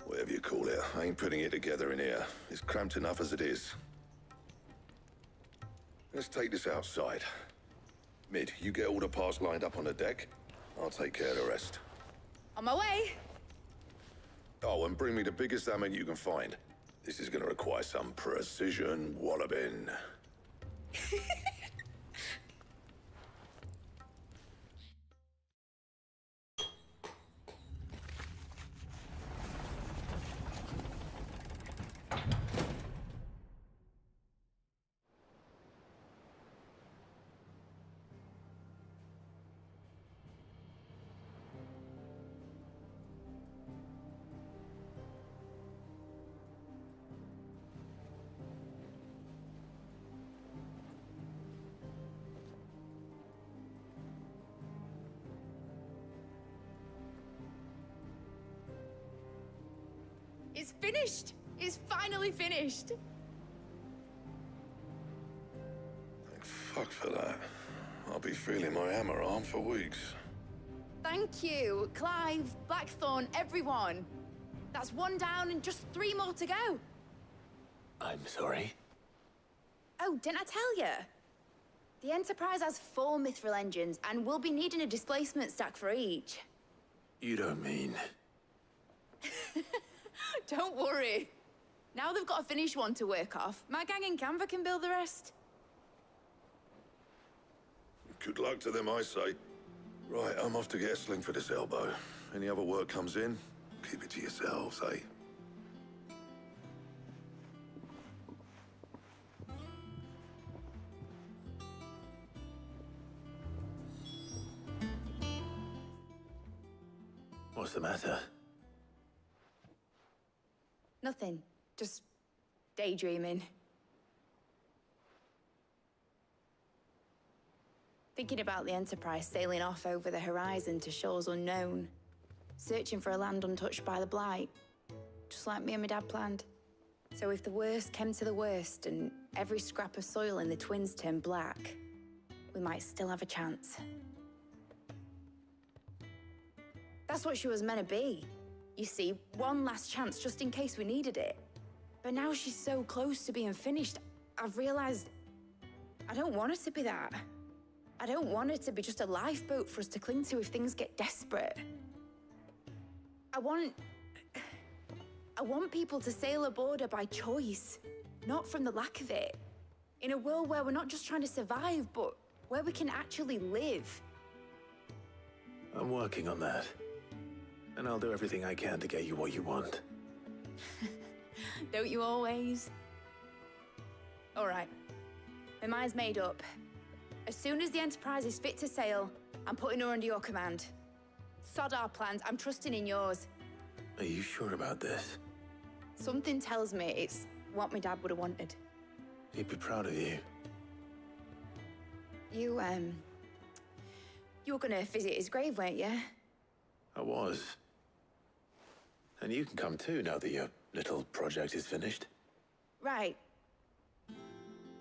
Whatever you call it, I ain't putting it together in here. It's cramped enough as it is. Let's take this outside. Mid, you get all the parts lined up on the deck. I'll take care of the rest. On my way! Oh, and bring me the biggest hammer you can find. This is gonna require some precision walloping. It's finished! It's finally finished! Thank fuck for that. I'll be feeling my hammer arm for weeks. Thank you, Clive, Blackthorn, everyone. That's one down and just 3 more to go. I'm sorry. Oh, didn't I tell you? The Enterprise has 4 mithril engines, and we'll be needing a displacement stack for each. You don't mean... Don't worry. Now they've got a finished one to work off, my gang in Canva can build the rest. Good luck to them, I say. Right, I'm off to get a sling for this elbow. Any other work comes in, keep it to yourselves, eh? What's the matter? Nothing. Just daydreaming. Thinking about the Enterprise sailing off over the horizon to shores unknown. Searching for a land untouched by the Blight. Just like me and my dad planned. So if the worst came to the worst and every scrap of soil in the Twins turned black, we might still have a chance. That's what she was meant to be. You see, one last chance just in case we needed it. But now she's so close to being finished, I've realized I don't want her to be that. I don't want her to be just a lifeboat for us to cling to if things get desperate. I want people to sail aboard her by choice, not from the lack of it. In a world where we're not just trying to survive, but where we can actually live. I'm working on that. And I'll do everything I can to get you what you want. Don't you always? All right. My mind's made up. As soon as the Enterprise is fit to sail, I'm putting her under your command. Sod our plans, I'm trusting in yours. Are you sure about this? Something tells me it's what my dad would have wanted. He'd be proud of you. You were gonna visit his grave, weren't you? I was. And you can come too now that your little project is finished. Right.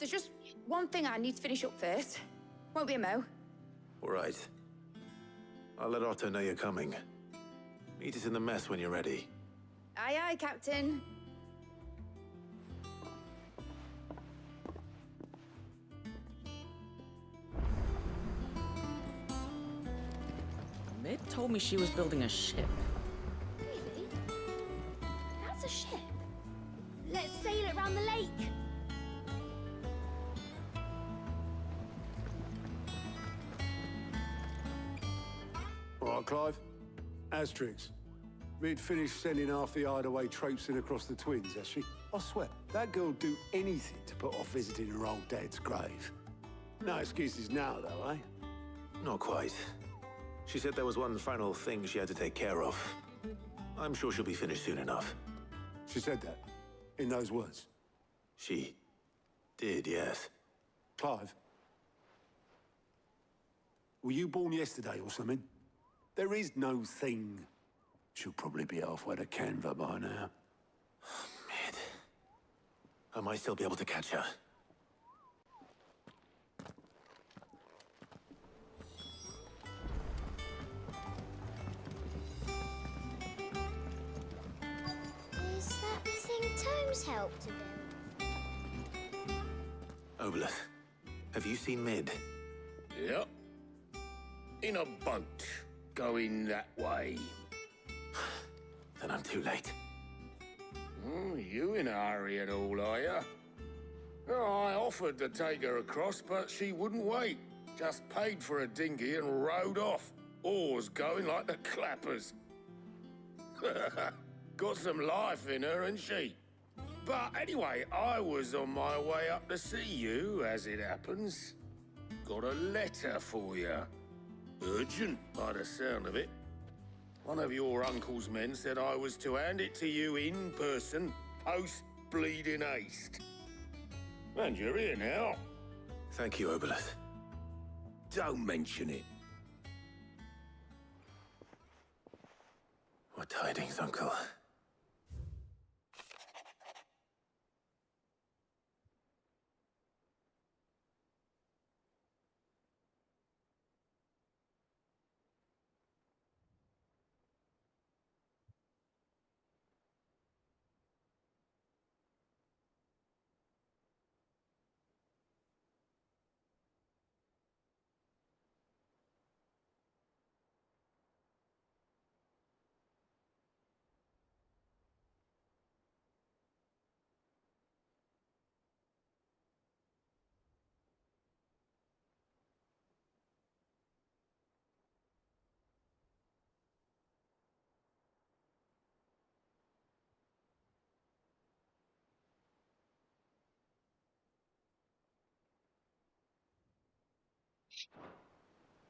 there's just one thing I need to finish up first. Won't be a mo. All right. I'll let Otto know you're coming. Meet us in the mess when you're ready. Aye, aye, Captain. Mid told me she was building a ship. Really? That's a ship. Let's sail it around the lake. All right, Clive. Asterix. We'd finished sending half the hideaway traipsing across the twins, has she? I swear, that girl'd do anything to put off visiting her old dad's grave. No excuses now, though, eh? Not quite. She said there was one final thing she had to take care of. I'm sure she'll be finished soon enough. She said that? In those words? She did, yes. Clive? Were you born yesterday or something? There is no thing. She'll probably be halfway to Canva by now. Mid. I might still be able to catch her. Is that the thing Tomes helped to build? Obelus, have you seen Mid? Yep. In a boat, going that way. Then I'm too late. Oh, you in a hurry at all, are you? Oh, I offered to take her across, but she wouldn't wait. Just paid for a dinghy and rowed off. Oars going like the clappers. Got some life in her, ain't she? But anyway, I was on my way up to see you, as it happens. Got a letter for you. Urgent, by the sound of it. One of your uncle's men said I was to hand it to you in person, post-bleeding haste. And you're here now. Thank you, Obelus. Don't mention it. What tidings, Uncle?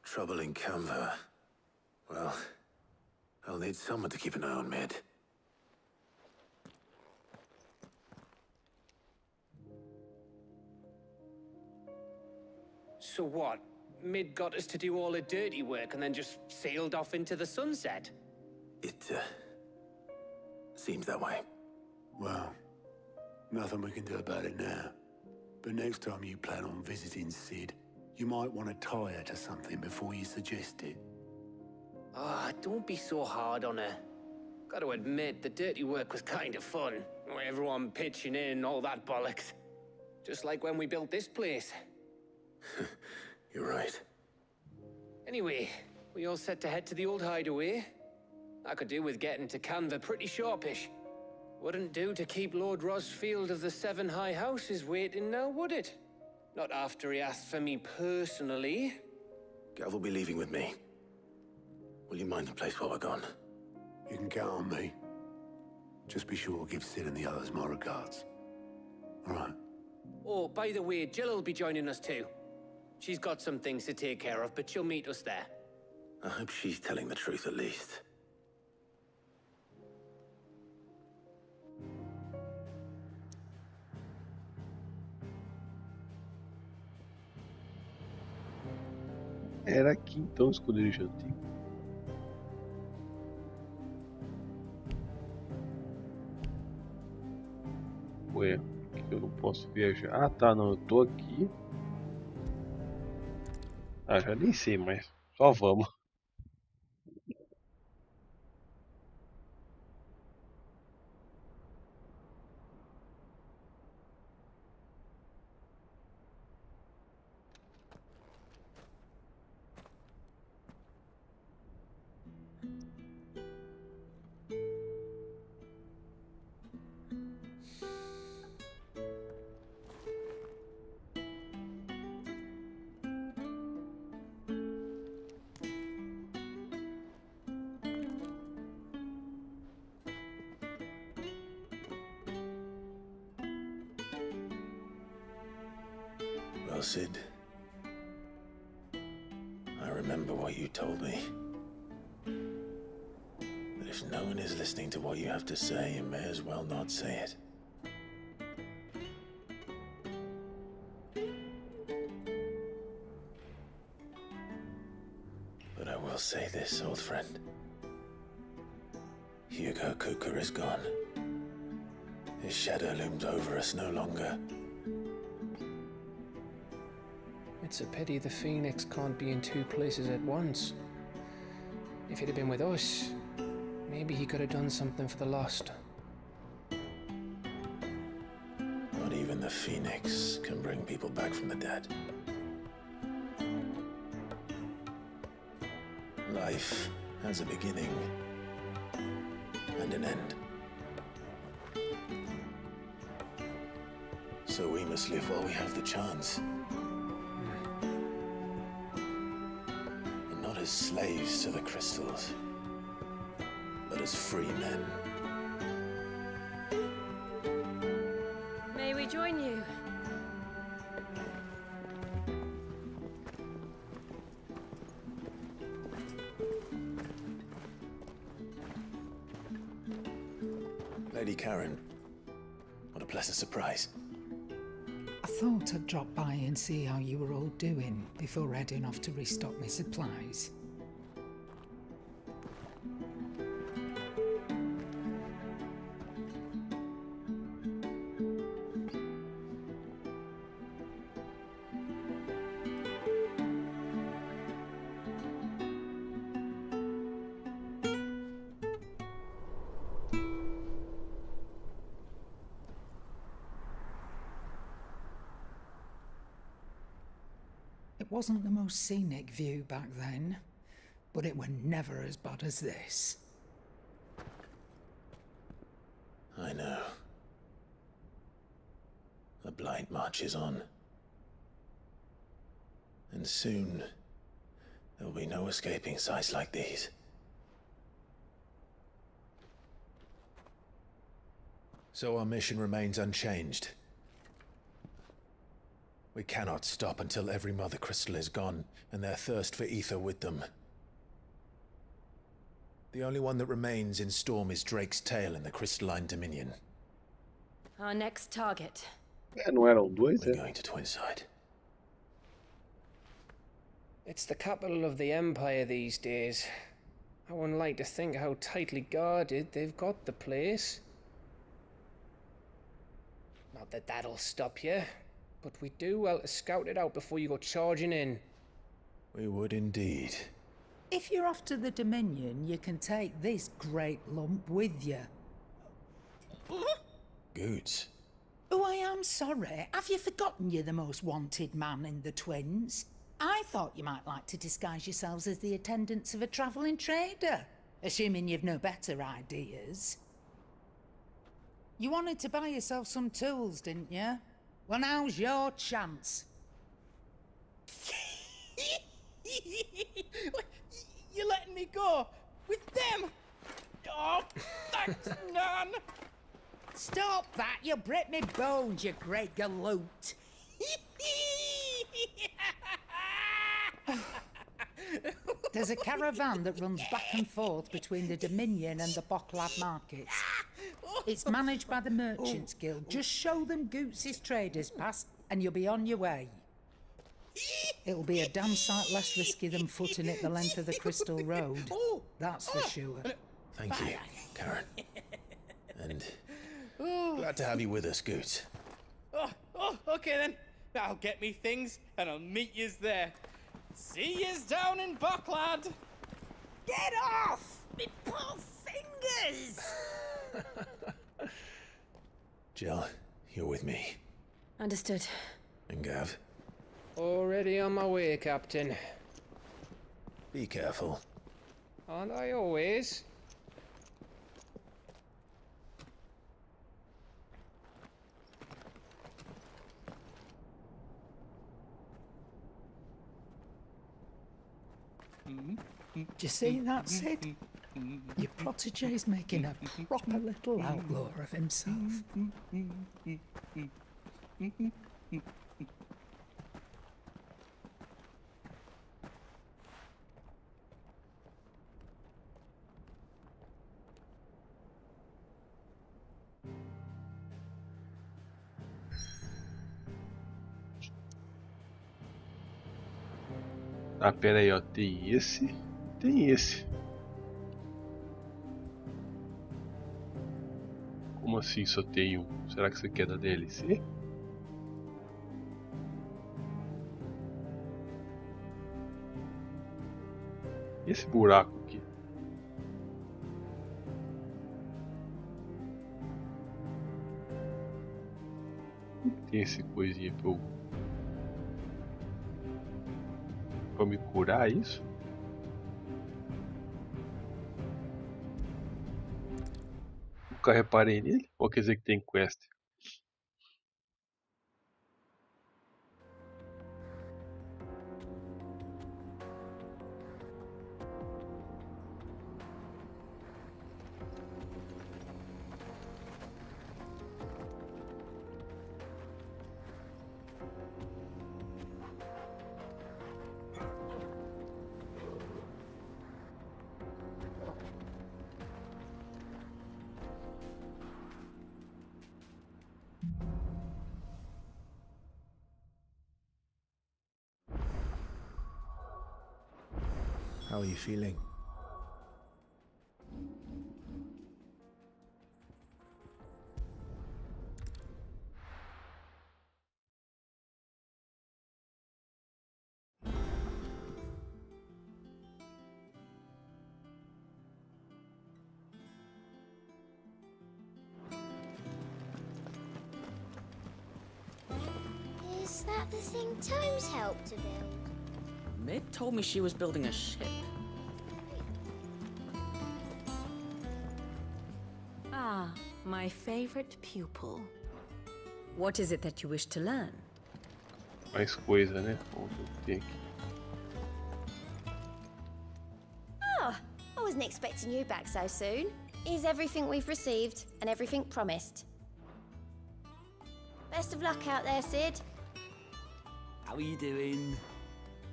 Trouble in Canva. Well, I'll need someone to keep an eye on Mid. So what? Mid got us to do all the dirty work and then just sailed off into the sunset? It, seems that way. Well, nothing we can do about it now. But next time you plan on visiting Sid, you might want to tie her to something before you suggest it. Ah, don't be so hard on her. Gotta admit, the dirty work was kind of fun. Everyone pitching in and all that bollocks. Just like when we built this place. You're right. Anyway, we all set to head to the old hideaway. I could do with getting to Canva pretty sharpish. Wouldn't do to keep Lord Rosfield of the Seven High Houses waiting now, would it? Not after he asked for me personally. Gav will be leaving with me. Will you mind the place while we're gone? You can count on me. Just be sure to give Sid and the others my regards. All right. Oh, by the way, Jill will be joining us too. She's got some things to take care of, but she'll meet us there. I hope she's telling the truth at least. Era aqui então o esconderijo antigo. Ué, que eu não posso viajar. Ah, tá, não, eu tô aqui. Ah, já nem sei, mas só vamos. Well, Sid, I remember what you told me. But if no one is listening to what you have to say, you may as well not say it. But I will say this, old friend. Hugo Kuka is gone. His shadow looms over us no longer. It's a pity the Phoenix can't be in two places at once. If he'd have been with us, maybe he could have done something for the lost. Not even the Phoenix can bring people back from the dead. Life has a beginning and an end. So we must live while we have the chance. And not as slaves to the crystals, but as free men. May we join you? Lady Karen, what a pleasant surprise. I thought I'd drop by and see how you were all doing before heading off to restock my supplies. It wasn't the most scenic view back then, but it were never as bad as this. I know. The blight marches on. And soon, there will be no escaping sights like these. So our mission remains unchanged. We cannot stop until every Mother Crystal is gone, and their thirst for ether with them. The only one that remains in Storm is Drake's tail in the Crystalline Dominion. Our next target. Não eram dois, We're going to Twinside. It's the capital of the Empire these days. I wouldn't like to think how tightly guarded they've got the place. Not that that'll stop you, but we do well to scout it out before you go charging in. We would indeed. If you're off to the Dominion, you can take this great lump with you. Goods. Oh, I am sorry. Have you forgotten you're the most wanted man in the Twins? I thought you might like to disguise yourselves as the attendants of a travelling trader, assuming you've no better ideas. You wanted to buy yourself some tools, didn't you? Well, now's your chance. You're letting me go with them? Oh, thanks, Nan. Stop that! You'll break me bones, you great galoot. There's a caravan that runs back and forth between the Dominion and the Bocklab markets. It's managed by the Merchants Guild. Just show them Goots' traders pass and you'll be on your way. It'll be a damn sight less risky than footing it the length of the Crystal Road. That's for sure. Thank you, Karen. And glad to have you with us, Goots. Oh, okay then. I'll get me things and I'll meet yous there. See yous down in Bucklad. Get off! Me poor fingers! Jill, you're with me. Understood. And Gav, Already on my way, Captain. be careful. Aren't I always? Do you see that, Sid? Your protege's making a proper little outlaw of himself. Ah, pera aí, ó. Tem esse. Tem esse. Como assim só tem um? Será que isso aqui é da DLC? E esse buraco aqui? Tem esse coisinha pra me curar, isso? Nunca reparei nele? Ou quer dizer que tem quest? How are you feeling? Is that the thing Tomes helped to build? Mid told me she was building a ship. Ah, my favorite pupil. What is it that you wish to learn? Mais coisa, né? Vamos ver o que tem aqui. Ah, I wasn't expecting you back so soon. Is everything we've received and everything promised? Best of luck out there, Sid. How are you doing?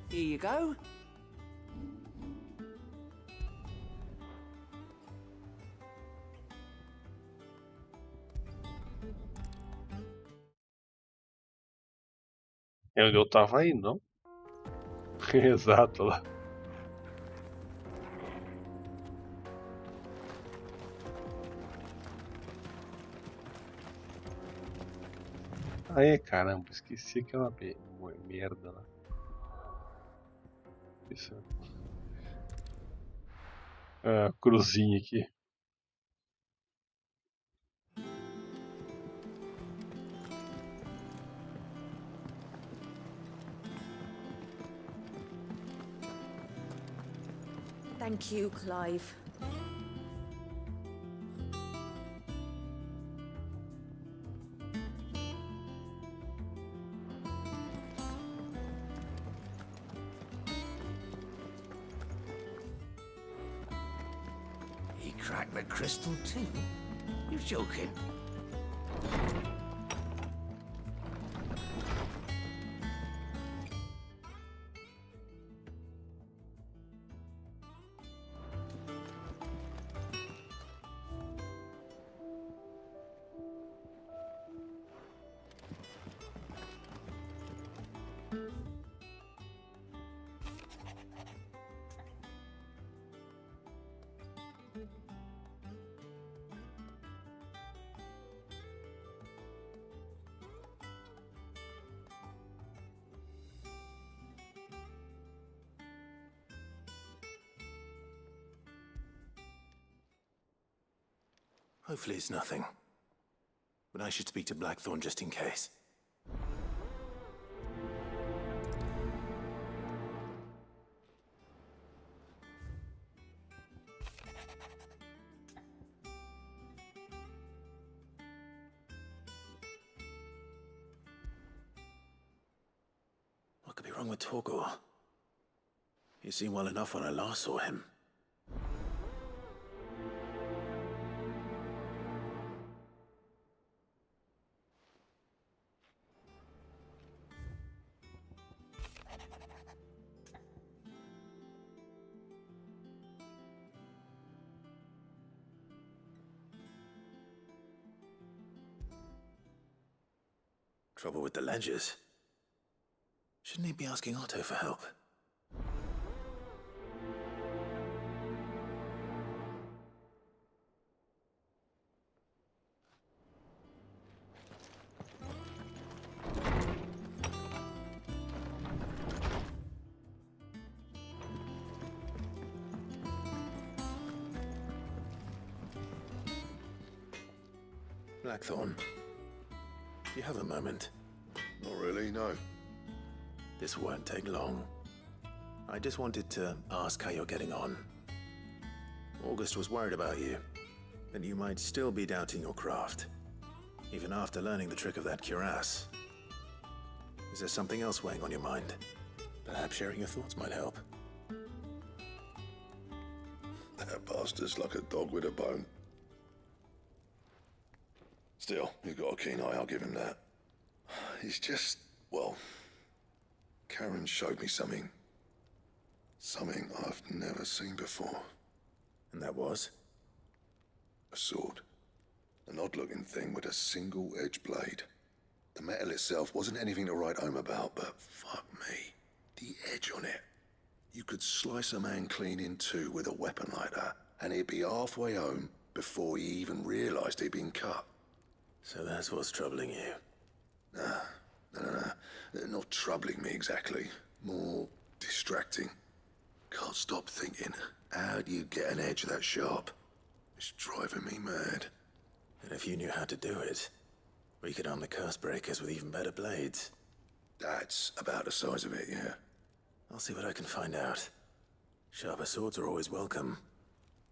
Here you go. É onde eu tava indo, não? Exato, lá. Ah, é, caramba, esqueci que é uma merda lá. Isso. Ah, cruzinha aqui. Thank you, Clive. He cracked the crystal too? You're joking. Hopefully it's nothing. But I should speak to Blackthorn just in case. What could be wrong with Torgor? He seemed well enough when I last saw him. Trouble with the ledgers. Shouldn't he be asking Otto for help? Blackthorn, do you have a moment? Not really, no. This won't take long. I just wanted to ask how you're getting on. August was worried about you, that you might still be doubting your craft, even after learning the trick of that cuirass. Is there something else weighing on your mind? Perhaps sharing your thoughts might help. That bastard's like a dog with a bone. Still, you've got a keen eye, I'll give him that. He's just, well, Karen showed me something. Something I've never seen before. And that was? A sword. An odd-looking thing with a single-edged blade. The metal itself wasn't anything to write home about, but fuck me. The edge on it. You could slice a man clean in two with a weapon like that, and he'd be halfway home before he even realized he'd been cut. So that's what's troubling you? No. Not troubling me exactly. More distracting. Can't stop thinking, how do you get an edge that sharp? It's driving me mad. And if you knew how to do it, we could arm the curse breakers with even better blades. That's about the size of it, yeah. I'll see what I can find out. Sharper swords are always welcome.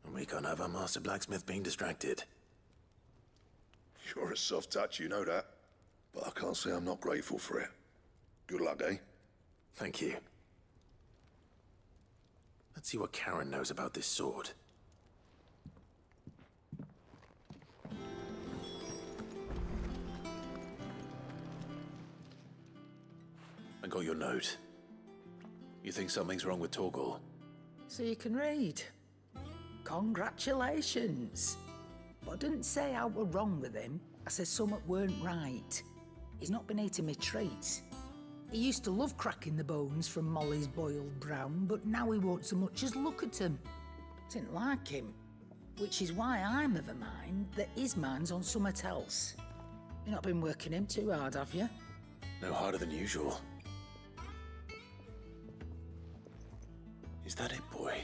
And we can't have our master blacksmith being distracted. You're a soft touch, you know that. But I can't say I'm not grateful for it. Good luck, eh? Thank you. Let's see what Karen knows about this sword. I got your note. You think something's wrong with Torgor? So you can read. Congratulations. But I didn't say I were wrong with him. I said something weren't right. He's not been eating me treats. He used to love cracking the bones from Molly's boiled brown, but now he won't so much as look at them. Didn't like him. Which is why I'm of a mind that his mind's on something else. You've not been working him too hard, have you? No harder than usual. Is that it, boy?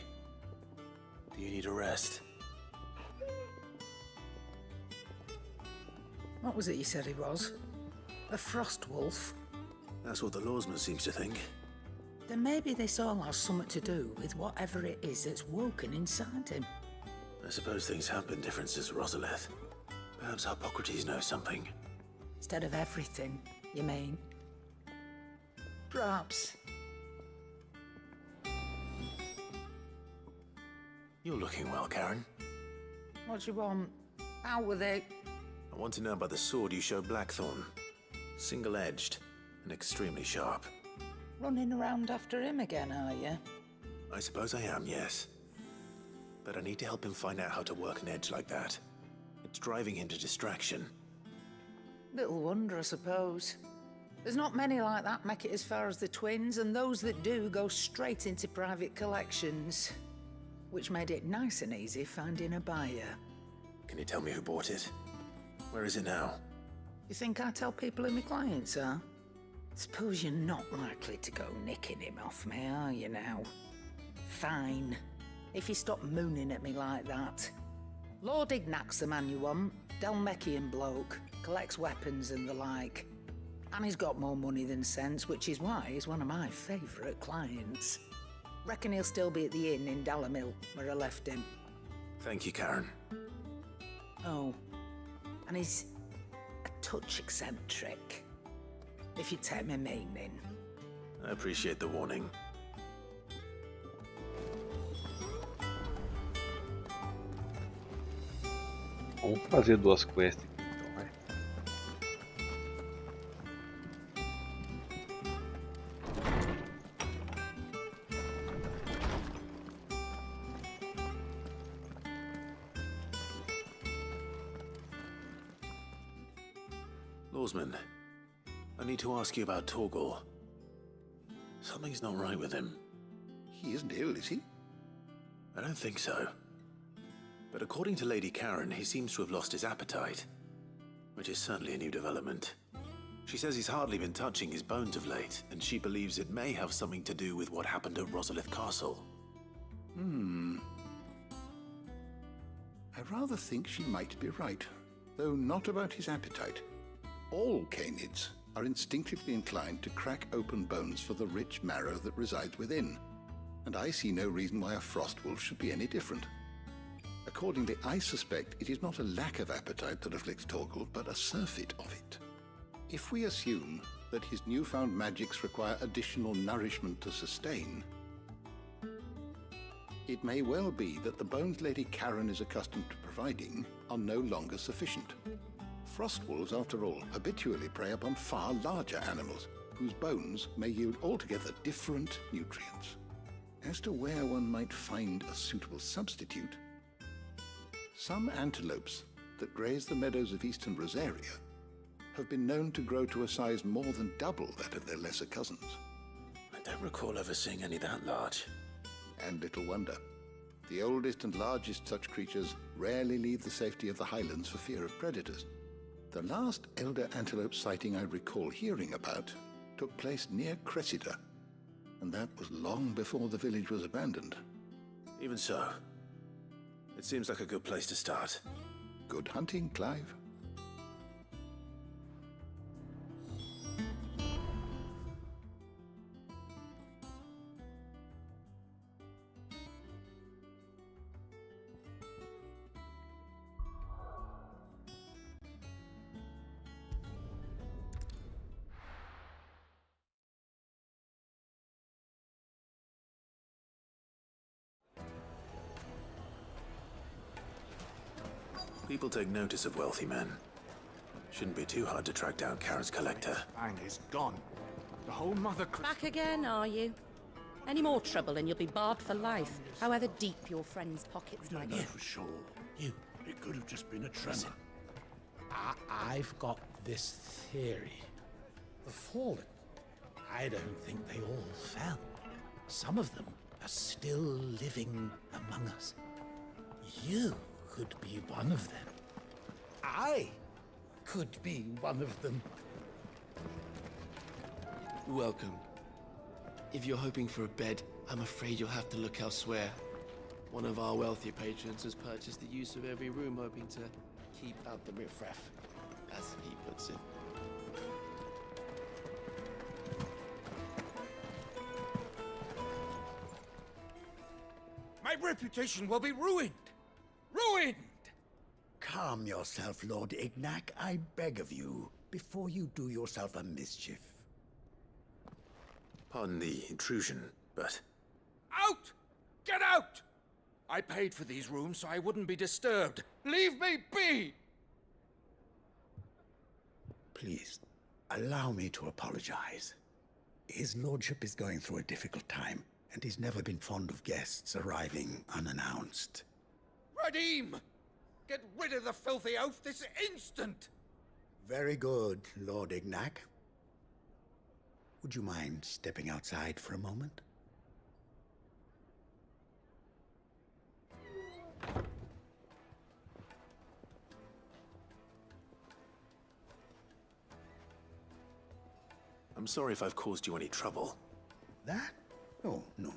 Do you need a rest? What was it you said he was? A frost wolf? That's what the lawsman seems to think. Then maybe this all has something to do with whatever it is that's woken inside him. I suppose things have been different since Rosalith. Perhaps Hippocrates knows something. Instead of everything, you mean? Perhaps. You're looking well, Karen. What do you want? Out with it. I want to know about the sword you showed Blackthorn. Single-edged and extremely sharp. Running around after him again, are you? I suppose I am, yes. But I need to help him find out how to work an edge like that. It's driving him to distraction. Little wonder, I suppose. There's not many like that make it as far as the twins, and those that do go straight into private collections. Which made it nice and easy finding a buyer. Can you tell me who bought it? Where is it now? You think I tell people who my clients are? Suppose you're not likely to go nicking him off me, are you now? Fine. If you stop mooning at me like that. Lord Ignac's the man you want. Dalmecian bloke. Collects weapons and the like. And he's got more money than sense, which is why he's one of my favourite clients. Reckon he'll still be at the inn in Dalamil, where I left him. Thank you, Karen. Oh, and he's a touch eccentric, if you take my meaning. I appreciate the warning. Vamos fazer 2 quests aqui, então, vai. Lawsman, I need to ask you about Torgal. Something's not right with him. He isn't ill, is he? I don't think so. But according to Lady Karen, he seems to have lost his appetite, which is certainly a new development. She says he's hardly been touching his bones of late, and she believes it may have something to do with what happened at Rosalith Castle. I rather think she might be right, though not about his appetite. All canids are instinctively inclined to crack open bones for the rich marrow that resides within, and I see no reason why a frostwolf should be any different. Accordingly, I suspect it is not a lack of appetite that afflicts Torgal, but a surfeit of it. If we assume that his newfound magics require additional nourishment to sustain, it may well be that the bones Lady Karen is accustomed to providing are no longer sufficient. Frostwolves, after all, habitually prey upon far larger animals, whose bones may yield altogether different nutrients. As to where one might find a suitable substitute, some antelopes that graze the meadows of eastern Rosaria have been known to grow to a size more than double that of their lesser cousins. I don't recall ever seeing any that large. And little wonder. The oldest and largest such creatures rarely leave the safety of the highlands for fear of predators. The last elder antelope sighting I recall hearing about took place near Cressida, and that was long before the village was abandoned. Even so, it seems like a good place to start. Good hunting, Clive. People take notice of wealthy men. Shouldn't be too hard to track down Karen's collector. Bang is gone. The whole mother... Back again, are you? Any more trouble and you'll be barred for life, however deep your friend's pockets might be. for sure. It could have just been a tremor. I've got this theory. The Fallen, I don't think they all fell. Some of them are still living among us. You could be one of them. I could be one of them. Welcome. If you're hoping for a bed, I'm afraid you'll have to look elsewhere. One of our wealthier patrons has purchased the use of every room, hoping to keep out the riffraff, as he puts it. My reputation will be ruined! Ruined! Calm yourself, Lord Ignac, I beg of you, before you do yourself a mischief. Pardon the intrusion, but... Out! Get out! I paid for these rooms so I wouldn't be disturbed. Leave me be! Please, allow me to apologize. His lordship is going through a difficult time, and he's never been fond of guests arriving unannounced. Radim! Get rid of the filthy oaf this instant! Very good, Lord Ignac. Would you mind stepping outside for a moment? I'm sorry if I've caused you any trouble. That? Oh, no.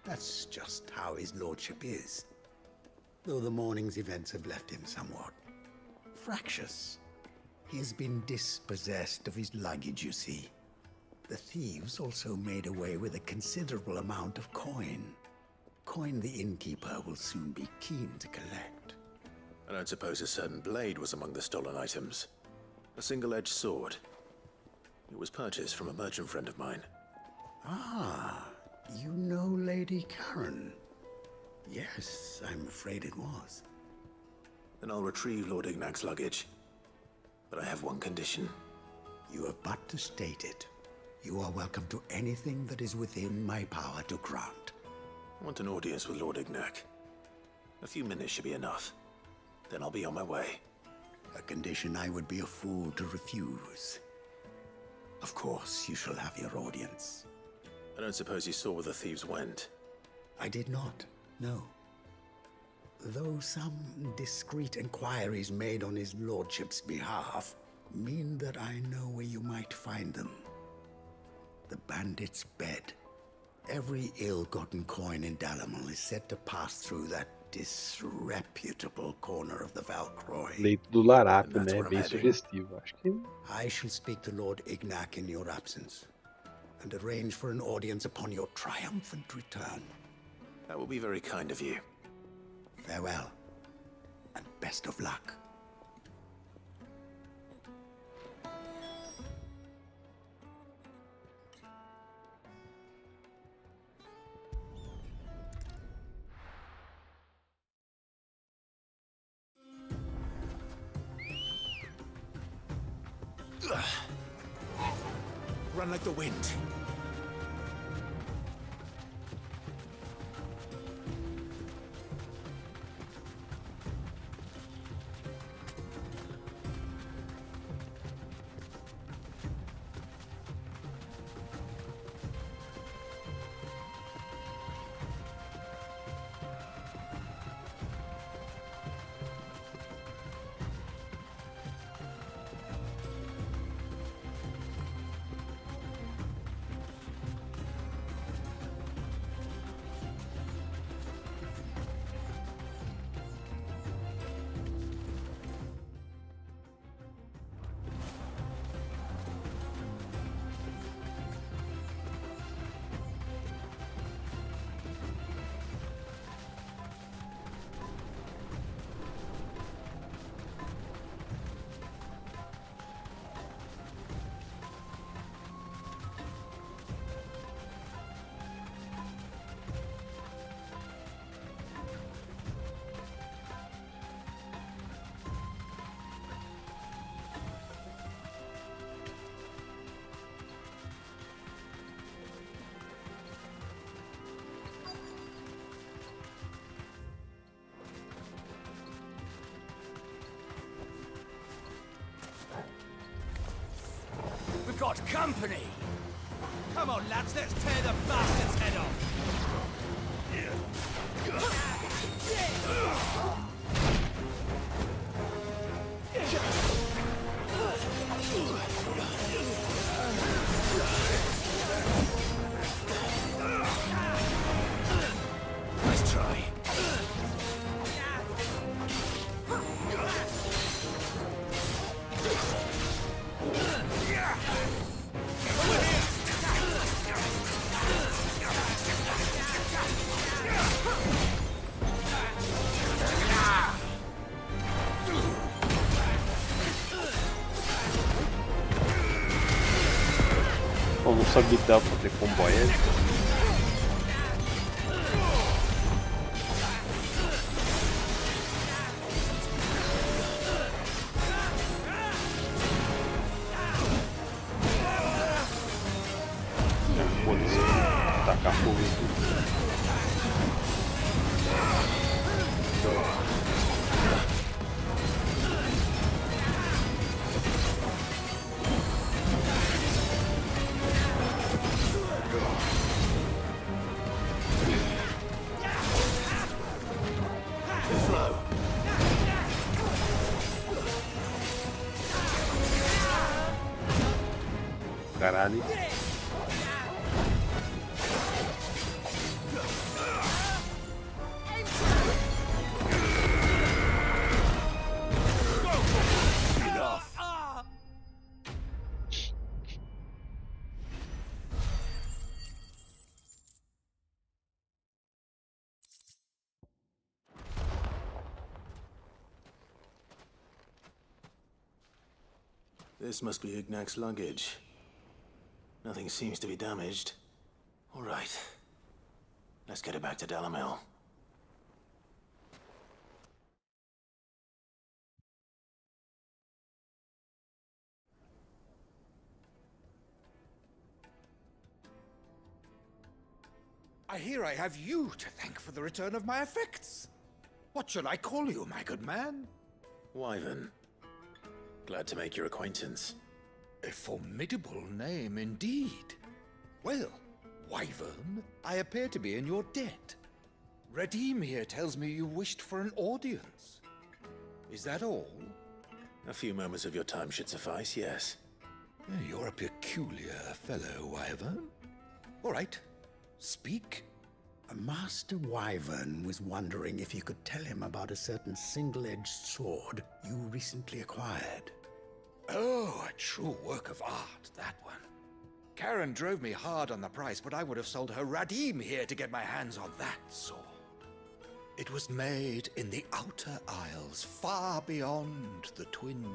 That's just how his lordship is. though the morning's events have left him somewhat fractious. He has been dispossessed of his luggage, you see. The thieves also made away with a considerable amount of coin. Coin the innkeeper will soon be keen to collect. I don't suppose a certain blade was among the stolen items. A single-edged sword. It was purchased from a merchant friend of mine. Ah, you know Lady Karen. Yes, I'm afraid it was. Then I'll retrieve Lord Ignac's luggage. But I have one condition. You have but to state it. You are welcome to anything that is within my power to grant. I want an audience with Lord Ignac. A few minutes should be enough. Then I'll be on my way. A condition I would be a fool to refuse. Of course, you shall have your audience. I don't suppose you saw where the thieves went. I did not, no. Though some discreet inquiries made on his lordship's behalf mean that I know where you might find them. The bandit's bed. Every ill-gotten coin in Dalamon is said to pass through that disreputable corner of the Valcroy. Leito do larápio, né? Bem sugestivo. Acho que... I shall speak to Lord Ignac in your absence and arrange for an audience upon your triumphant return. That will be very kind of you. Farewell, and best of luck. Run like the wind. We've got company! Come on, lads, let's tear the bastard's head off! Nice try. Eu não sabia que dava pra ter combo aéreo. Foda-se, tacar fogo em tudo. Caralho. This must be Ignac's luggage. Nothing seems to be damaged. All right. Let's get it back to Delamel. I hear I have you to thank for the return of my effects. What shall I call you, my good man? Wyvern. Glad to make your acquaintance. A formidable name indeed. Well, Wyvern, I appear to be in your debt. Redeem here tells me you wished for an audience. Is that all? A few moments of your time should suffice, yes. You're a peculiar fellow, Wyvern. All right, speak. Master Wyvern was wondering if you could tell him about a certain single-edged sword you recently acquired. Oh, a true work of art, that one. Karen drove me hard on the price, but I would have sold her Radim here to get my hands on that sword. It was made in the Outer Isles, far beyond the Twins,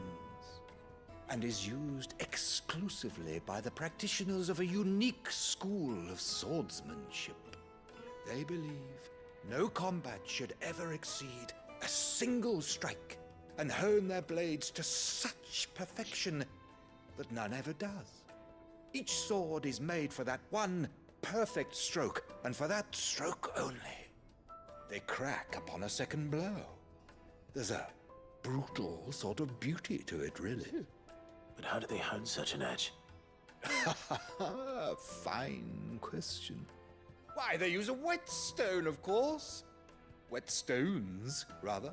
and is used exclusively by the practitioners of a unique school of swordsmanship. They believe no combat should ever exceed a single strike, and hone their blades to such perfection that none ever does. Each sword is made for that one perfect stroke, and for that stroke only. They crack upon a second blow. There's a brutal sort of beauty to it, really. But how do they hone such an edge? Fine question. Why, they use a whetstone, of course. Whetstones, rather.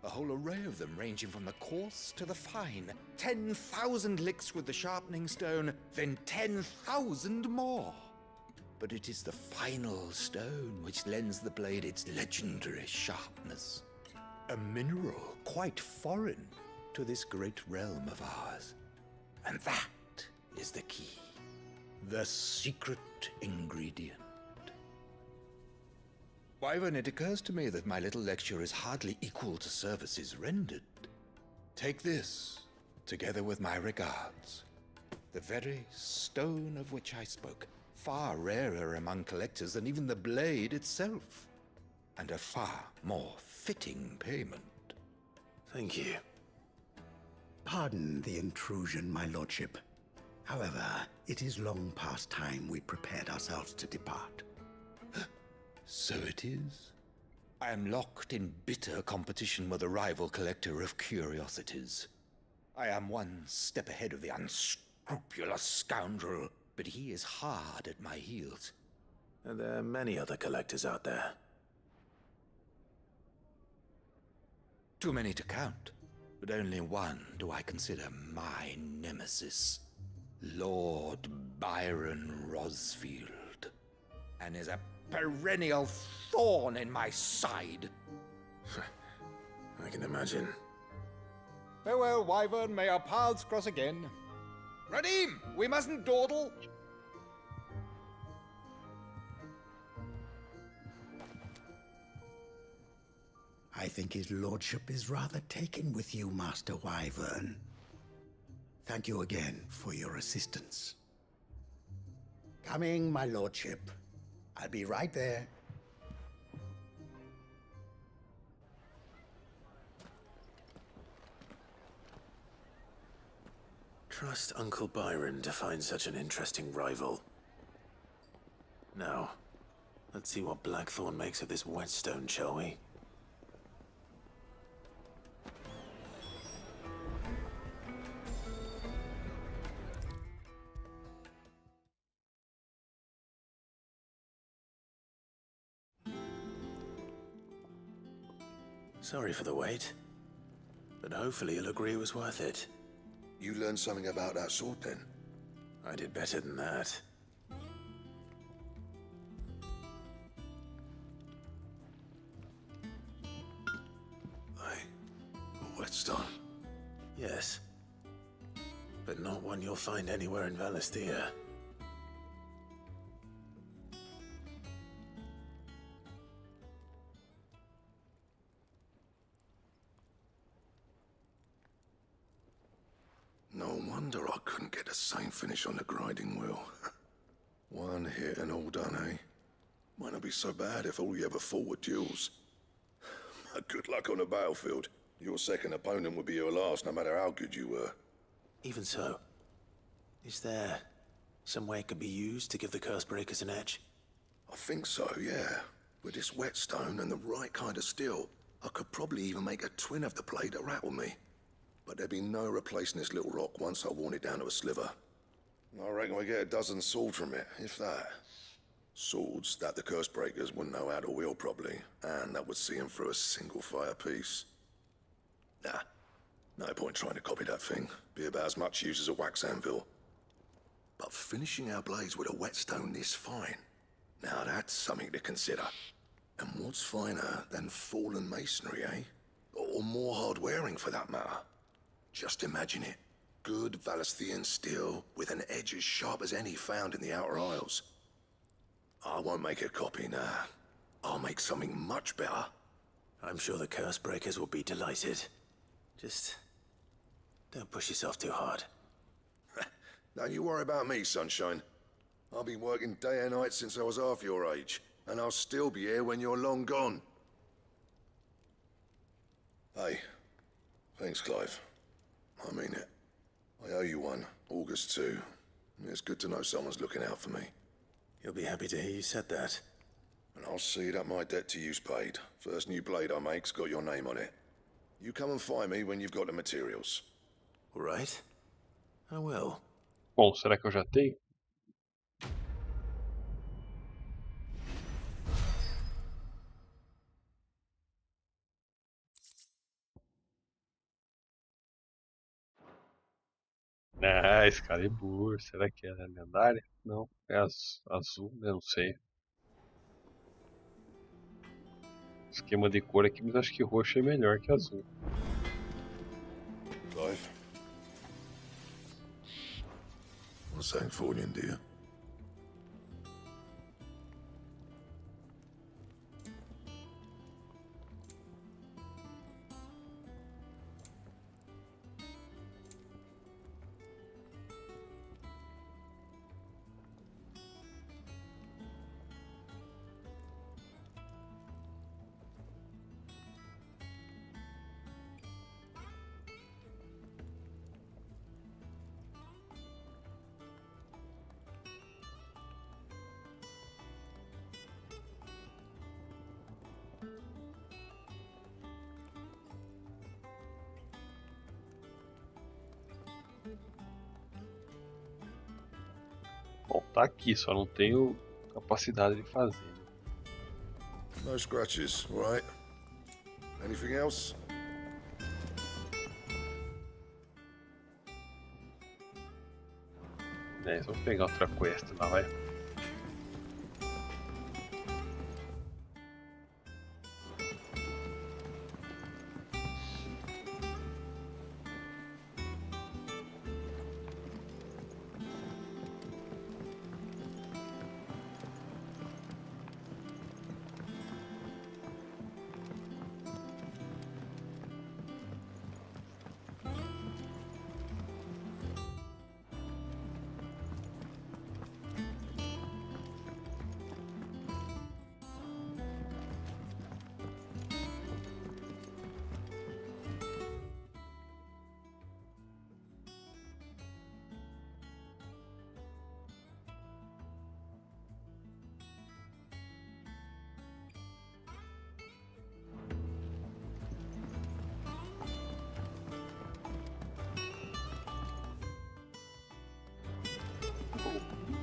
A whole array of them, ranging from the coarse to the fine. 10,000 licks with the sharpening stone, then 10,000 more. But it is the final stone which lends the blade its legendary sharpness. A mineral quite foreign to this great realm of ours. And that is the key. The secret ingredient. Wyvern, it occurs to me that my little lecture is hardly equal to services rendered. Take this, together with my regards. The very stone of which I spoke, far rarer among collectors than even the blade itself, and a far more fitting payment. Thank you. Pardon the intrusion, my lordship. However, it is long past time we prepared ourselves to depart. So it is. I am locked in bitter competition with a rival collector of curiosities. I am one step ahead of the unscrupulous scoundrel, but he is hard at my heels. And there are many other collectors out there. Too many to count, but only one do I consider my nemesis. Lord Byron Rosfield. And is a perennial thorn in my side. I can imagine. Farewell, Wyvern. May our paths cross again. Radim, we mustn't dawdle. I think his lordship is rather taken with you, Master Wyvern. Thank you again for your assistance. Coming, my lordship. I'll be right there. Trust Uncle Byron to find such an interesting rival. Now, let's see what Blackthorn makes of this whetstone, shall we? Sorry for the wait, but hopefully you'll agree it was worth it. You learned something about that sword, then? I did better than that. A whetstone? Yes, but not one you'll find anywhere in Valisthea. No one wonder I couldn't get the same finish on the grinding wheel. One hit and all done, eh? Might not be so bad if all you ever fought were duels. Good luck on the battlefield. Your second opponent would be your last, no matter how good you were. Even so, is there some way it could be used to give the curse breakers an edge? I think so, yeah. With this whetstone and the right kind of steel, I could probably even make a twin of the blade to rattle me. But there'd be no replacing this little rock once I worn it down to a sliver. I reckon we get a dozen swords from it, if that. Swords that the curse breakers wouldn't know how to wield properly, and that would see them through a single fire piece. Nah, no point trying to copy that thing. Be about as much use as a wax anvil. But finishing our blades with a whetstone this fine, now that's something to consider. And what's finer than fallen masonry, eh? Or more hard-wearing, for that matter. Just imagine it. Good Valisthian steel with an edge as sharp as any found in the Outer Isles. I won't make a copy, nah. I'll make something much better. I'm sure the curse breakers will be delighted. Just don't push yourself too hard. Don't you worry about me, sunshine. I've been working day and night since I was half your age, and I'll still be here when you're long gone. Hey, thanks, Clive. I mean it. I owe you one, August too. It's good to know someone's looking out for me. You'll be happy to hear you said that. And I'll see that my debt to you's paid. First new blade I make's got your name on it. You come and find me when you've got the materials. All right. I will. Bom, será que eu já tenho? Ah, Excalibur. Será que é lendária? Não, é azul, né? Não sei. Esquema de cor aqui, mas acho que roxo é melhor que azul. Clive? Want something for you, dear? Bom, tá aqui, só não tenho capacidade de fazer. No scratches, all right? Anything else? Vamos pegar outra quest lá, vai.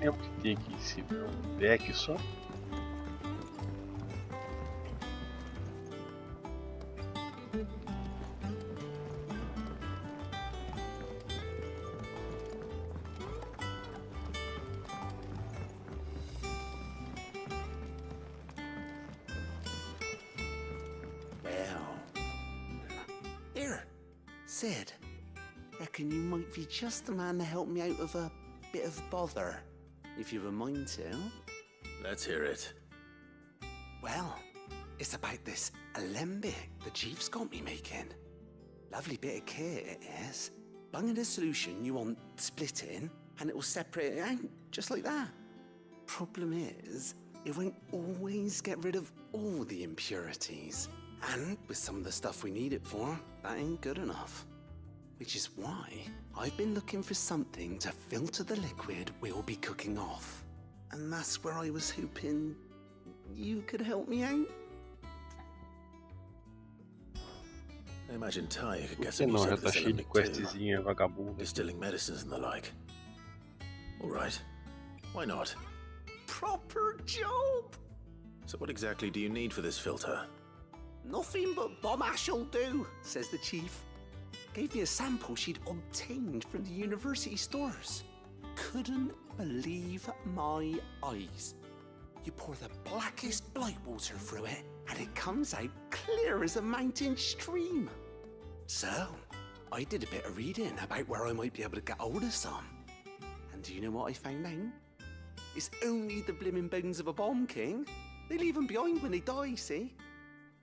É o que tem aqui em cima, é um deck só. Here, Sid. Reckon you might be just the man to help me out of a bit of bother, if you've a mind to. Let's hear it. Well, it's about this alembic the chief's got me making. Lovely bit of kit it is. bung in a solution you want splitting, and it will separate it out, just like that. Problem is, it won't always get rid of all the impurities. And with some of the stuff we need it for, that ain't good enough. Which is why I've been looking for something to filter the liquid we'll be cooking off. And that's where I was hoping you could help me out. I imagine Ty could get Por que some não? use Já out of tá this cheio de element too. questzinha vagabunda. Distilling medicines and the like. All right. Why not? Proper job! So what exactly do you need for this filter? Nothing but bomb ash'll do, says the chief. Gave me a sample she'd obtained from the university stores. Couldn't believe my eyes. You pour the blackest blight water through it, and it comes out clear as a mountain stream. So, I did a bit of reading about where I might be able to get hold of some. And do you know what I found out? It's only the blimmin' bones of a bomb king. They leave them behind when they die, see?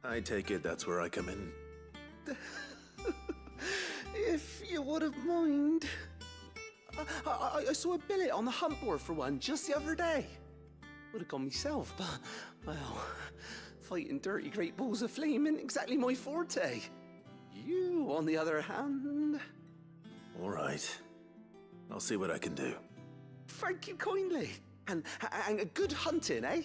I take it that's where I come in. If you wouldn't mind. I saw a billet on the hunt board for one just the other day. Would have gone myself, but, well, fighting dirty great balls of flame ain't exactly my forte. You, on the other hand... All right. I'll see what I can do. Thank you kindly. And good hunting, eh?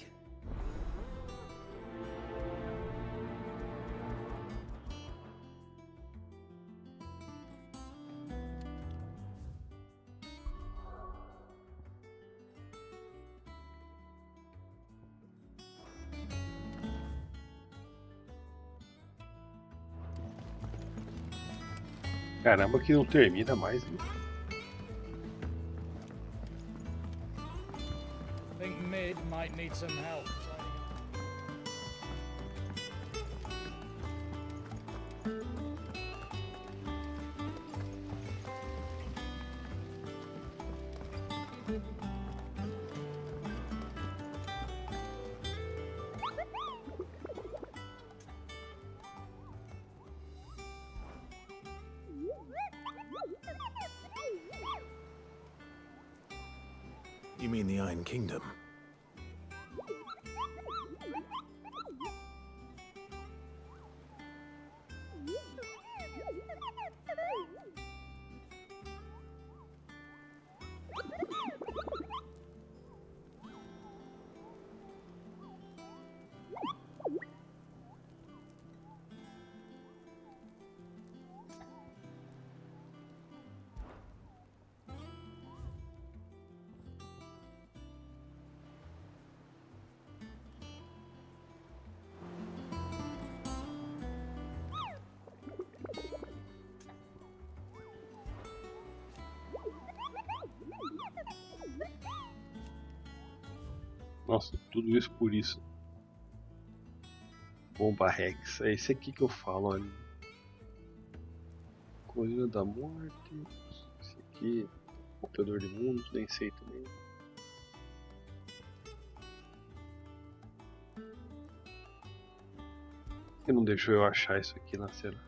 Caramba, que não termina mais, né? Think Mid might need some help. You mean the Iron Kingdom? Nossa, tudo isso por isso. Bomba Rex. É esse aqui que eu falo, olha. Colina da Morte. Esse aqui. Cortador de Mundos, nem sei também. Por que não deixou eu achar isso aqui na cena?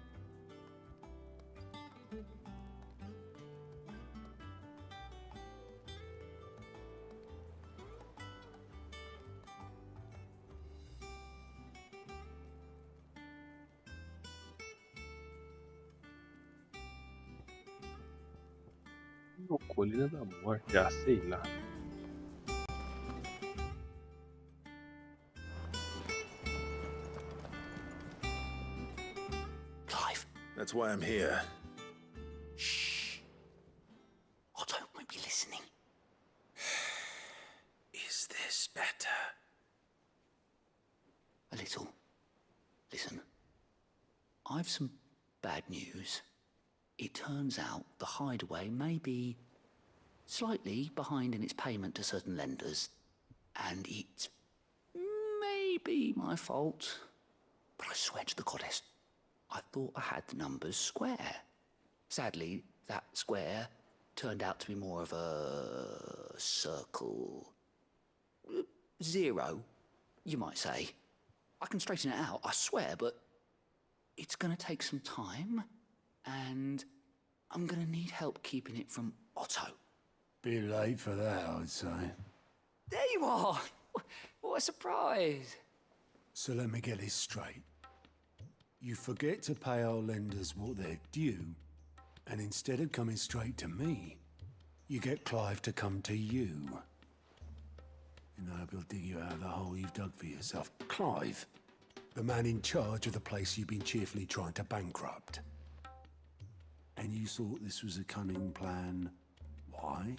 Colina da Morte, ah, sei lá. Clive. That's why I'm here. Shh. Otto might be listening. Is this better? A little. Listen. I've some bad news. It turns out the hideaway may be slightly behind in its payment to certain lenders, and it may be my fault, but I swear to the goddess, I thought I had the numbers square. Sadly, that square turned out to be more of a circle. 0, you might say. I can straighten it out, I swear, but it's gonna take some time. And I'm gonna need help keeping it from Otto. Bit late for that, I'd say. There you are! What a surprise! So let me get this straight. You forget to pay our lenders what they're due, and instead of coming straight to me, you get Clive to come to you. And I hope he'll dig you out of the hole you've dug for yourself. Clive, the man in charge of the place you've been cheerfully trying to bankrupt. And you thought this was a cunning plan. Why?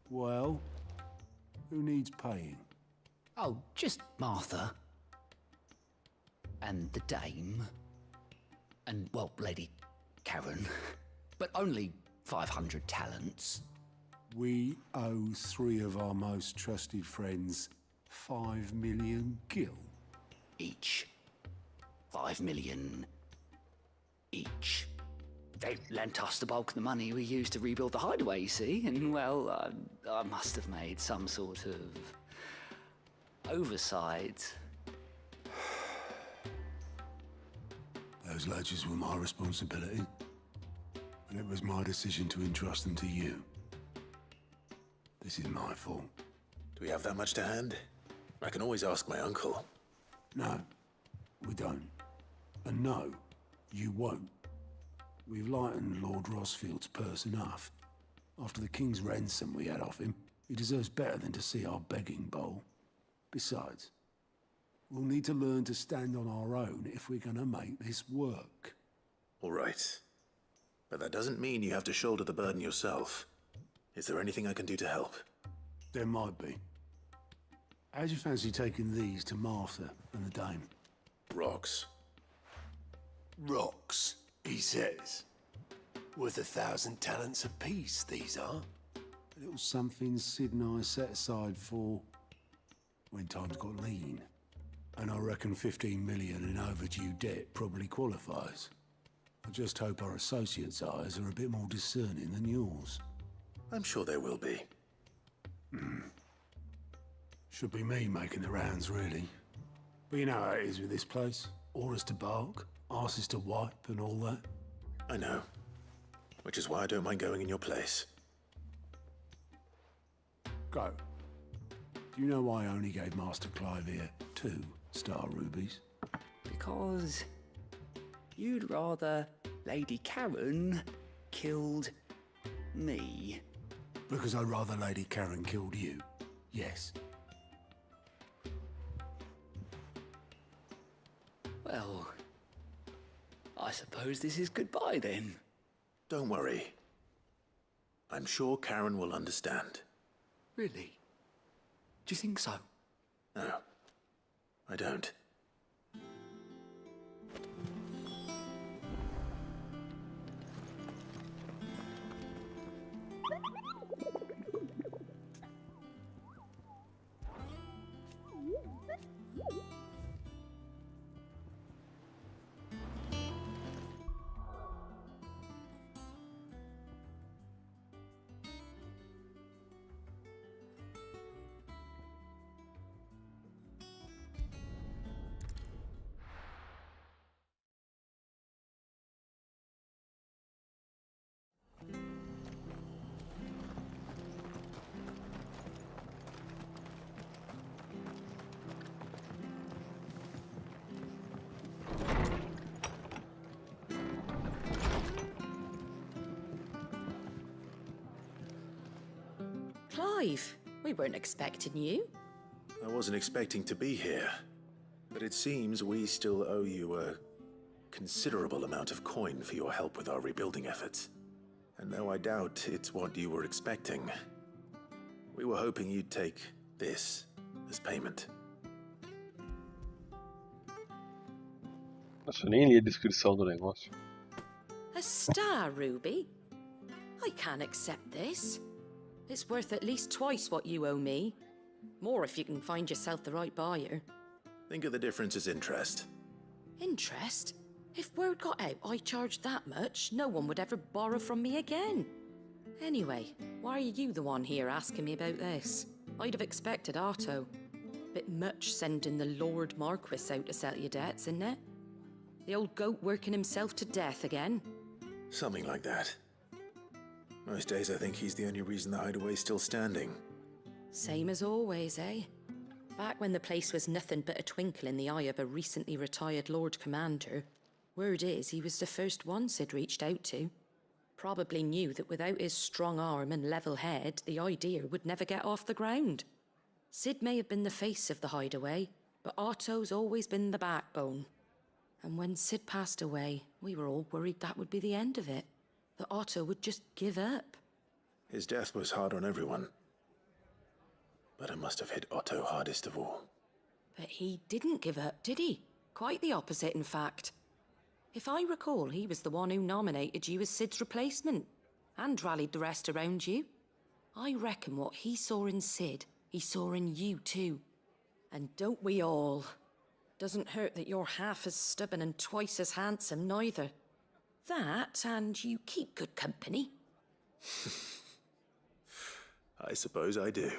Well, who needs paying? Oh, just Martha. And the dame. And, well, Lady Karen. But only 500 talents. We owe 3 of our most trusted friends 5 million gil. Each. 5 million each. They lent us the bulk of the money we used to rebuild the hideaway, you see, and, well, I must have made some sort of oversight. Those ledgers were my responsibility, and it was my decision to entrust them to you. This is my fault. Do we have that much to hand? I can always ask my uncle. No, we don't. And no, you won't. We've lightened Lord Rosfield's purse enough. After the king's ransom we had off him, he deserves better than to see our begging bowl. Besides, we'll need to learn to stand on our own if we're gonna make this work. All right. But that doesn't mean you have to shoulder the burden yourself. Is there anything I can do to help? There might be. How'd you fancy taking these to Martha and the dame? Rocks. Rocks, he says. Worth 1,000 talents apiece, these are. A little something Sid and I set aside for when times got lean. And I reckon 15 million in overdue debt probably qualifies. I just hope our associates' eyes are a bit more discerning than yours. I'm sure there will be. Should be me making the rounds, really. But you know how it is with this place. Orders to bark, arses to wipe, and all that. I know. Which is why I don't mind going in your place. Go. Do you know why I only gave Master Clive here 2 star rubies? Because you'd rather Lady Karen killed me. Because I'd rather Lady Karen killed you. Yes. Well, I suppose this is goodbye then. Don't worry. I'm sure Karen will understand. Really? Do you think so? No, I don't. Clive, we weren't expecting you. I wasn't expecting to be here, but it seems we still owe you a considerable amount of coin for your help with our rebuilding efforts. And though I doubt it's what you were expecting, we were hoping you'd take this as payment. Nossa, eu nem li a descrição do negócio. A star ruby? I can't accept this. It's worth at least twice what you owe me. More if you can find yourself the right buyer. Think of the difference as interest. Interest? If word got out I charged that much, no one would ever borrow from me again. Anyway, why are you the one here asking me about this? I'd have expected Otto. Bit much sending the Lord Marquis out to settle your debts, isn't it? The old goat working himself to death again? Something like that. Most days I think he's the only reason the hideaway's still standing. Same as always, eh? Back when the place was nothing but a twinkle in the eye of a recently retired Lord Commander, word is he was the first one Sid reached out to. Probably knew that without his strong arm and level head, the idea would never get off the ground. Sid may have been the face of the hideaway, but Otto's always been the backbone. And when Sid passed away, we were all worried that would be the end of it. That Otto would just give up. His death was hard on everyone. But it must have hit Otto hardest of all. But he didn't give up, did he? Quite the opposite, in fact. If I recall, he was the one who nominated you as Sid's replacement, and rallied the rest around you. I reckon what he saw in Sid, he saw in you too. And don't we all? Doesn't hurt that you're half as stubborn and twice as handsome, neither. That, and you keep good company. I suppose I do.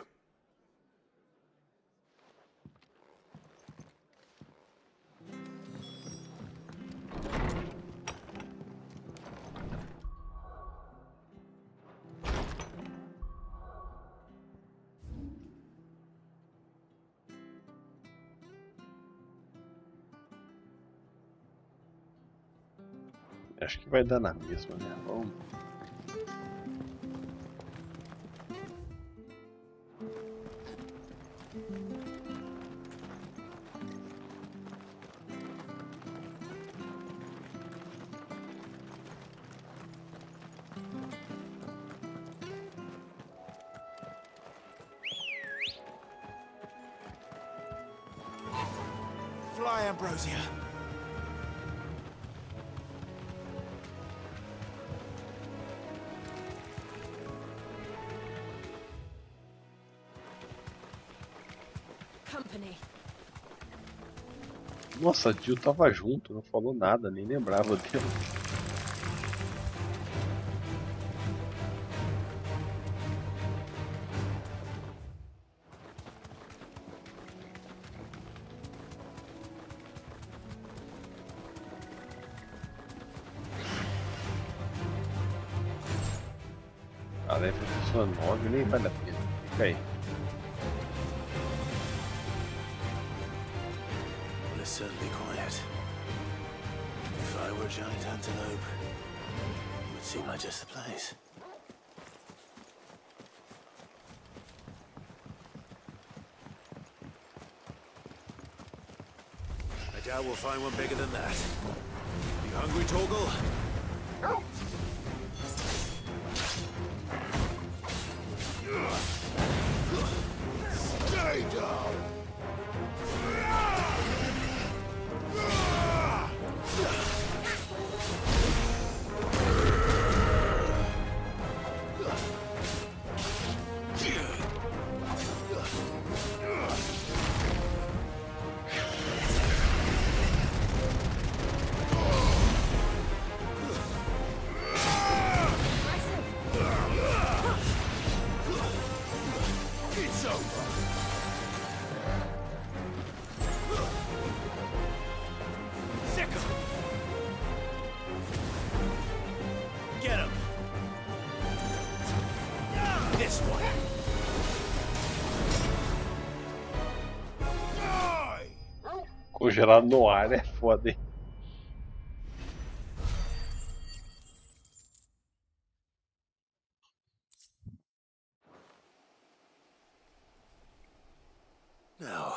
Acho que vai dar na mesma, né? Vamos. Fly, Ambrosia. Company. Nossa, Jill tava junto, não falou nada, nem lembrava dele. A leva pessoa 9 nem vale a pena. Fica aí. Well, it's certainly quiet. If I were a giant antelope, it would seem like just the place. I doubt we'll find one bigger than that. You hungry, Torgal? Stay down! It's over! Sick of him! Get him! This one! Congelado no ar é foda, hein? Now.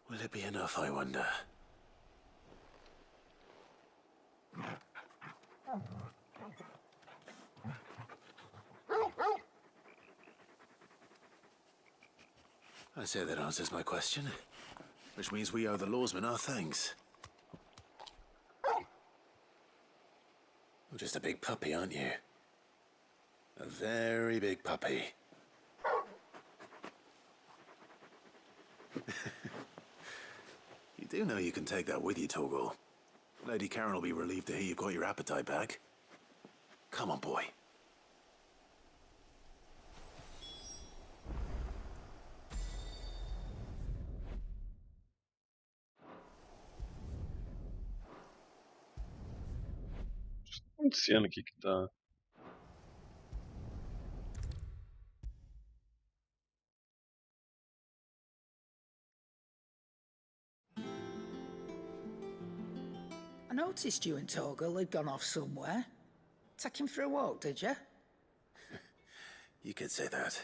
Will it be enough, I wonder? I say that answers my question. Which means we owe the lawsman our thanks. You're just a big puppy, aren't you? A very big puppy. You do know you can take that with you, Torgal. Lady Karen will be relieved to hear you've got your appetite back. Come on, boy. acontecendo? O que que tá... I noticed you and Torgal had gone off somewhere. Take him for a walk, did you? You could say that.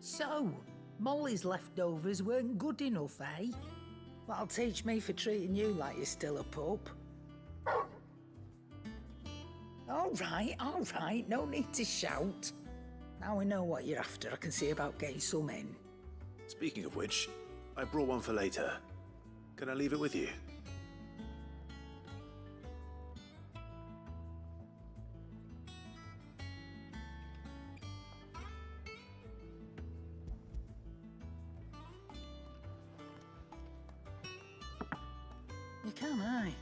So, Molly's leftovers weren't good enough, eh? That'll teach me for treating you like you're still a pup. All right, no need to shout. Now we know what you're after, I can see about getting some in. Speaking of which, I brought one for later. Can I leave it with you? You can, aye.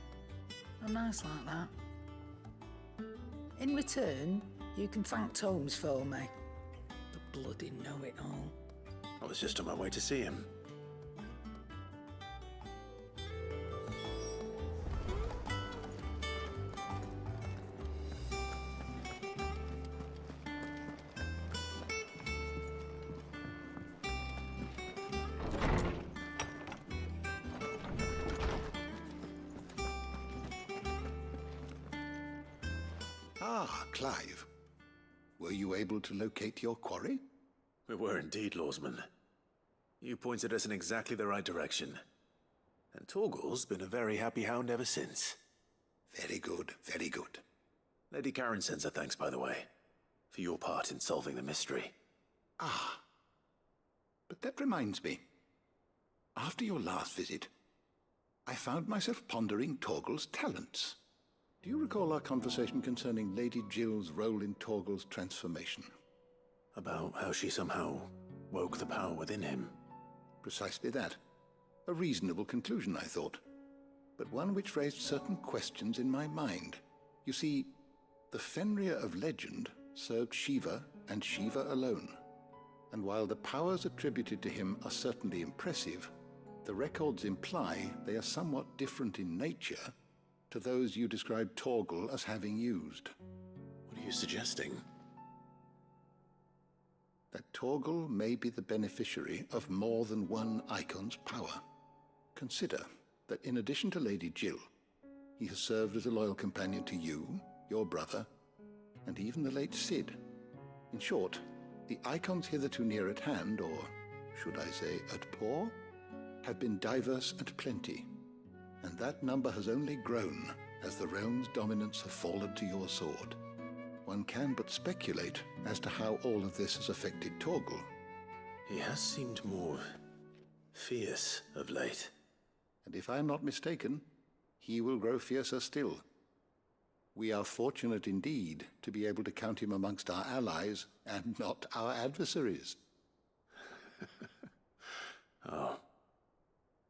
I'm nice like that. In return, you can thank Tomes for me. The bloody know-it-all. I was just on my way to see him. Ah, Clive. Were you able to locate your quarry? We were indeed, Lawsman. You pointed us in exactly the right direction. And Torgal's been a very happy hound ever since. Very good, very good. Lady Karen sends her thanks, by the way, for your part in solving the mystery. Ah. But that reminds me. After your last visit, I found myself pondering Torgal's talents. Do you recall our conversation concerning Lady Jill's role in Torgal's transformation? About how she somehow woke the power within him. Precisely that. A reasonable conclusion, I thought. But one which raised certain questions in my mind. You see, the Fenrir of legend served Shiva and Shiva alone. And while the powers attributed to him are certainly impressive, the records imply they are somewhat different in nature to those you described Torgal as having used. What are you suggesting? That Torgal may be the beneficiary of more than one icon's power. Consider that in addition to Lady Jill, he has served as a loyal companion to you, your brother, and even the late Cid. In short, the icons hitherto near at hand, or should I say at paw, have been diverse and plenty, and that number has only grown as the realm's dominance have fallen to your sword. One can but speculate as to how all of this has affected Torgal. He has seemed more fierce of late. And if I am not mistaken, he will grow fiercer still. We are fortunate indeed to be able to count him amongst our allies and not our adversaries. Oh,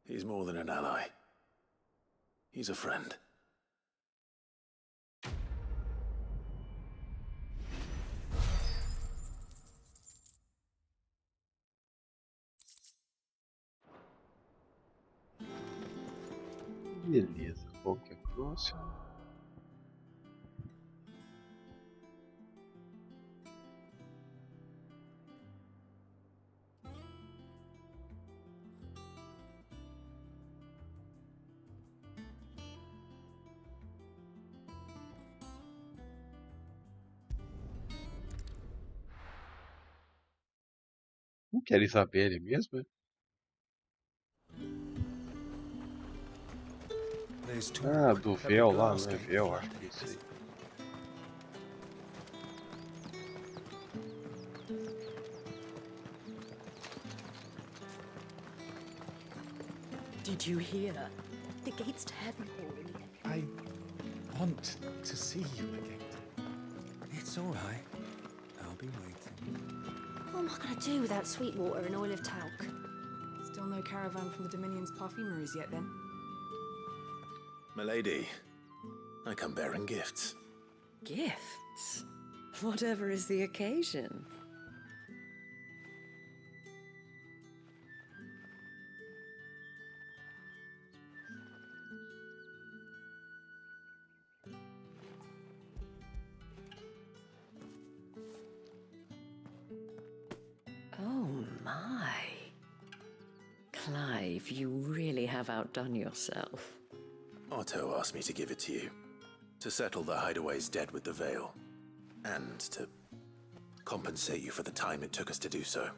he's more than an ally. He's a friend. Beleza, qual que é a próxima? Não quer Isabelle mesmo? É? Ah, do véu lá, não é véu, acho que é isso aí. Did you hear? The gates to heaven pouring. I want to see you again. It's all right. I'll be waiting. What am I going to do without sweet water and oil of talc? Still no caravan from the Dominion's perfumeries yet, then? Milady, I come bearing gifts. Gifts? Whatever is the occasion? Clive, you really have outdone yourself. Otto asked me to give it to you. To settle the Hideaway's debt with the Veil. And to compensate you for the time it took us to do so.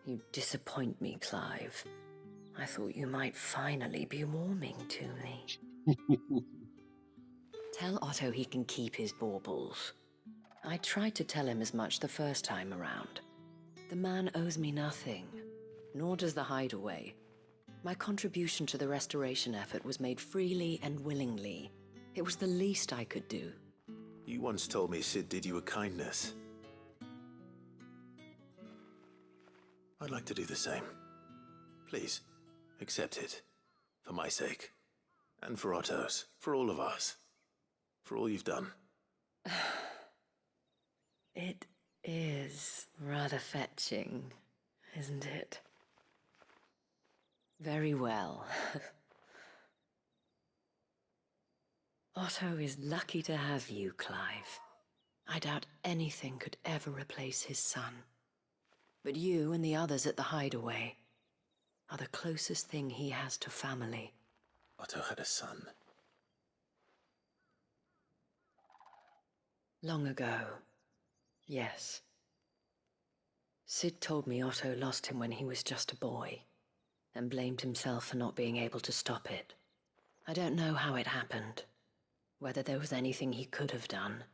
You disappoint me, Clive. I thought you might finally be warming to me. Tell Otto he can keep his baubles. I tried to tell him as much the first time around. The man owes me nothing, nor does the Hideaway. My contribution to the restoration effort was made freely and willingly. It was the least I could do. You once told me Sid did you a kindness. I'd like to do the same. Please, accept it. For my sake. And for Otto's. For all of us. For all you've done. It is rather fetching, isn't it? Very well. Otto is lucky to have you, Clive. I doubt anything could ever replace his son. But you and the others at the Hideaway are the closest thing he has to family. Otto had a son. Long ago, yes. Sid told me Otto lost him when he was just a boy, and blamed himself for not being able to stop it. I don't know how it happened, whether there was anything he could have done,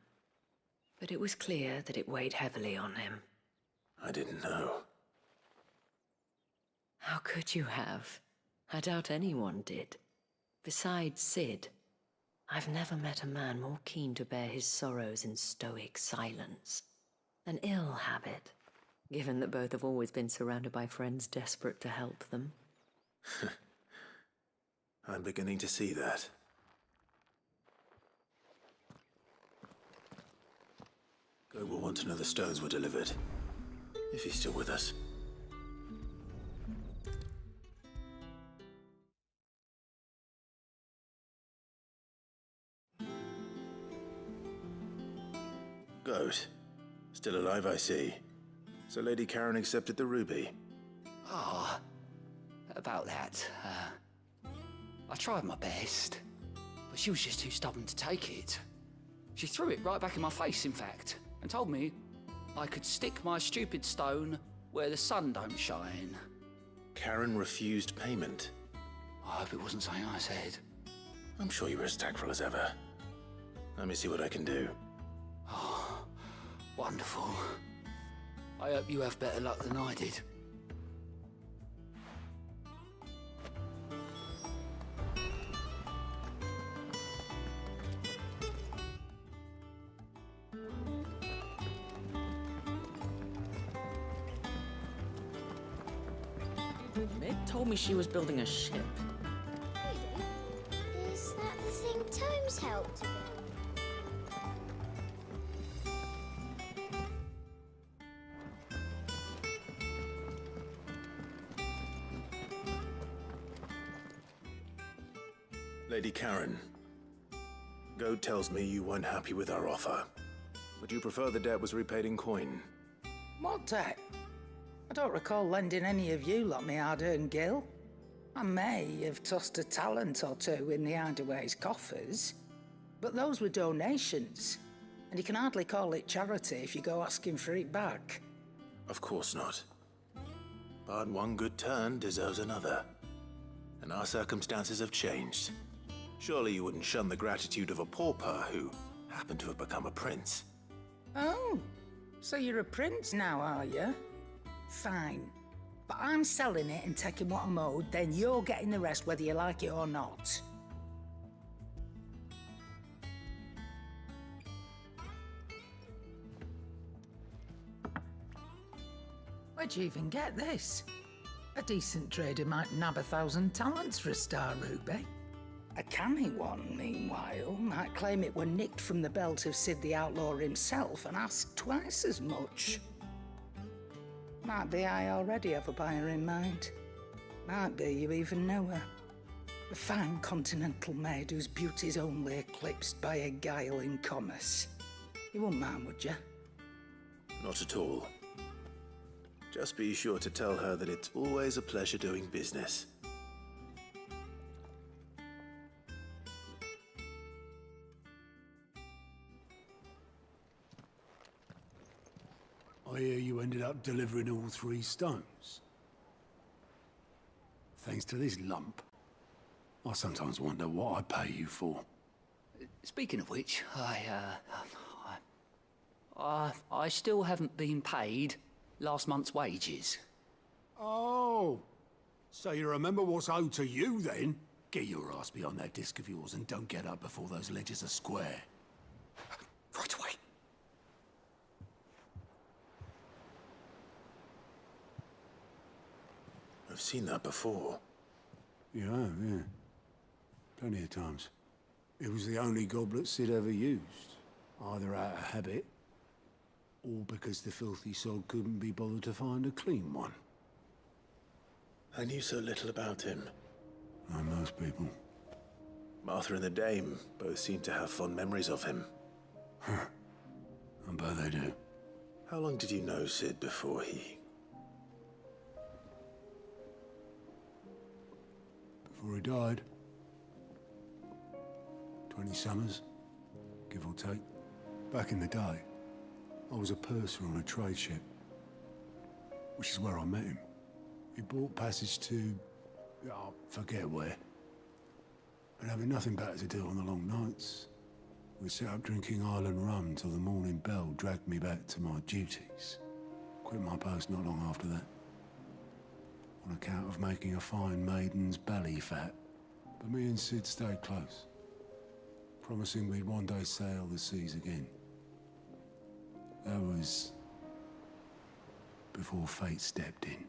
but it was clear that it weighed heavily on him. I didn't know. How could you have? I doubt anyone did. Besides Sid, I've never met a man more keen to bear his sorrows in stoic silence. An ill habit, given that both have always been surrounded by friends desperate to help them. I'm beginning to see that. Go will want to know the stones were delivered. If he's still with us. Goat. Still alive, I see. So Lady Karen accepted the ruby. Ah, about that. I tried my best, but she was just too stubborn to take it. She threw it right back in my face, in fact, and told me I could stick my stupid stone where the sun don't shine. Karen refused payment. I hope it wasn't something I said. I'm sure you were as tactful as ever. Let me see what I can do. Oh, wonderful. I hope you have better luck than I did. Meg told me she was building a ship. Is that the thing Tomes helped with? Lady Karen, Goat tells me you weren't happy with our offer. Would you prefer the debt was repaid in coin? What debt? I don't recall lending any of you lot me hard-earned gil. I may have tossed a talent or two in the Hideaway's coffers, but those were donations, and you can hardly call it charity if you go asking for it back. Of course not. But one good turn deserves another. And our circumstances have changed. Surely you wouldn't shun the gratitude of a pauper who happened to have become a prince. Oh, so you're a prince now, are you? Fine. But I'm selling it and taking what I'm owed, then you're getting the rest whether you like it or not. Where'd you even get this? A decent trader might nab 1,000 talents for a star ruby. A canny one, meanwhile, might claim it were nicked from the belt of Sid the Outlaw himself and ask twice as much. Might be I already have a buyer in mind. Might be you even know her. A fine continental maid whose beauty's only eclipsed by a guile in commerce. You wouldn't mind, would you? Not at all. Just be sure to tell her that it's always a pleasure doing business. I hear you ended up delivering all 3 stones. Thanks to this lump. I sometimes wonder what I pay you for. Speaking of which, I still haven't been paid last month's wages. Oh, so you remember what's owed to you then? Get your ass behind that disc of yours and don't get up before those ledgers are square. Right away. I've seen that before. You have, yeah. Plenty of times. It was the only goblet Sid ever used. Either out of habit, or because the filthy sod couldn't be bothered to find a clean one. I knew so little about him. Like most people. Martha and the Dame both seem to have fond memories of him. Huh. I bet they do. How long did you know Sid before he... Before he died? 20 summers, give or take. Back in the day, I was a purser on a trade ship, which is where I met him. He bought passage to, I forget where. And having nothing better to do on the long nights, we set up drinking island rum till the morning bell dragged me back to my duties. Quit my post not long after that, on account of making a fine maiden's belly fat. But me and Sid stayed close, promising we'd one day sail the seas again. That was before fate stepped in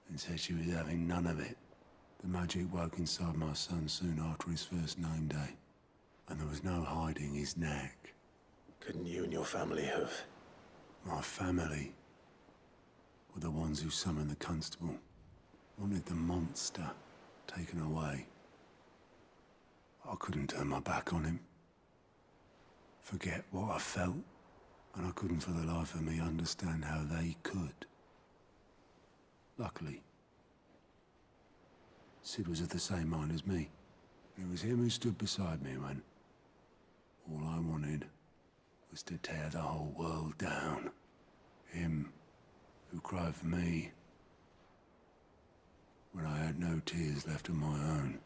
and said she was having none of it. The magic woke inside my son soon after his first name day, and there was no hiding his knack. Couldn't you and your family have... My family were the ones who summoned the constable, wanted the monster taken away. I couldn't turn my back on him, forget what I felt, and I couldn't for the life of me understand how they could. Luckily, Sid was of the same mind as me. It was him who stood beside me when all I wanted was to tear the whole world down. Him who cried for me when I had no tears left of my own.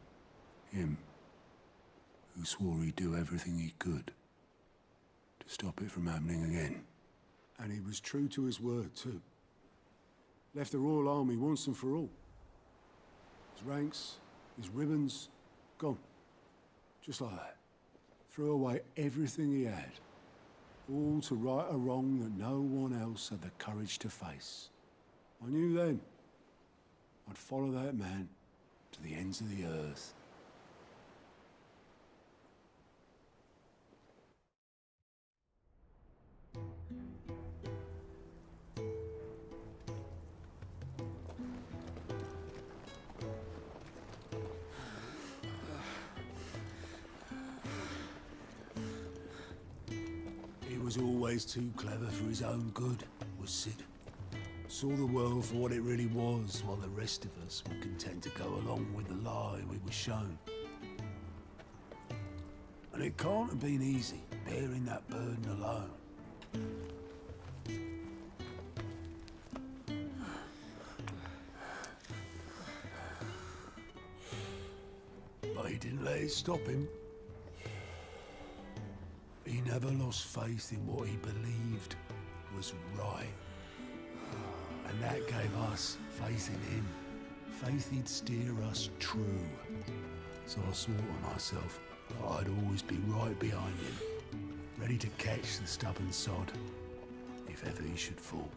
Him who swore he'd do everything he could to stop it from happening again. And he was true to his word, too. Left the Royal Army once and for all. His ranks, his ribbons, gone. Just like that. Threw away everything he had. All to right a wrong that no one else had the courage to face. I knew then I'd follow that man to the ends of the earth. He was always too clever for his own good, was Sid. Saw the world for what it really was, while the rest of us were content to go along with the lie we were shown. And it can't have been easy, bearing that burden alone. But he didn't let it stop him. He never lost faith in what he believed was right. And that gave us faith in him. Faith he'd steer us true. So I swore to myself that I'd always be right behind him, ready to catch the stubborn sod, if ever he should fall.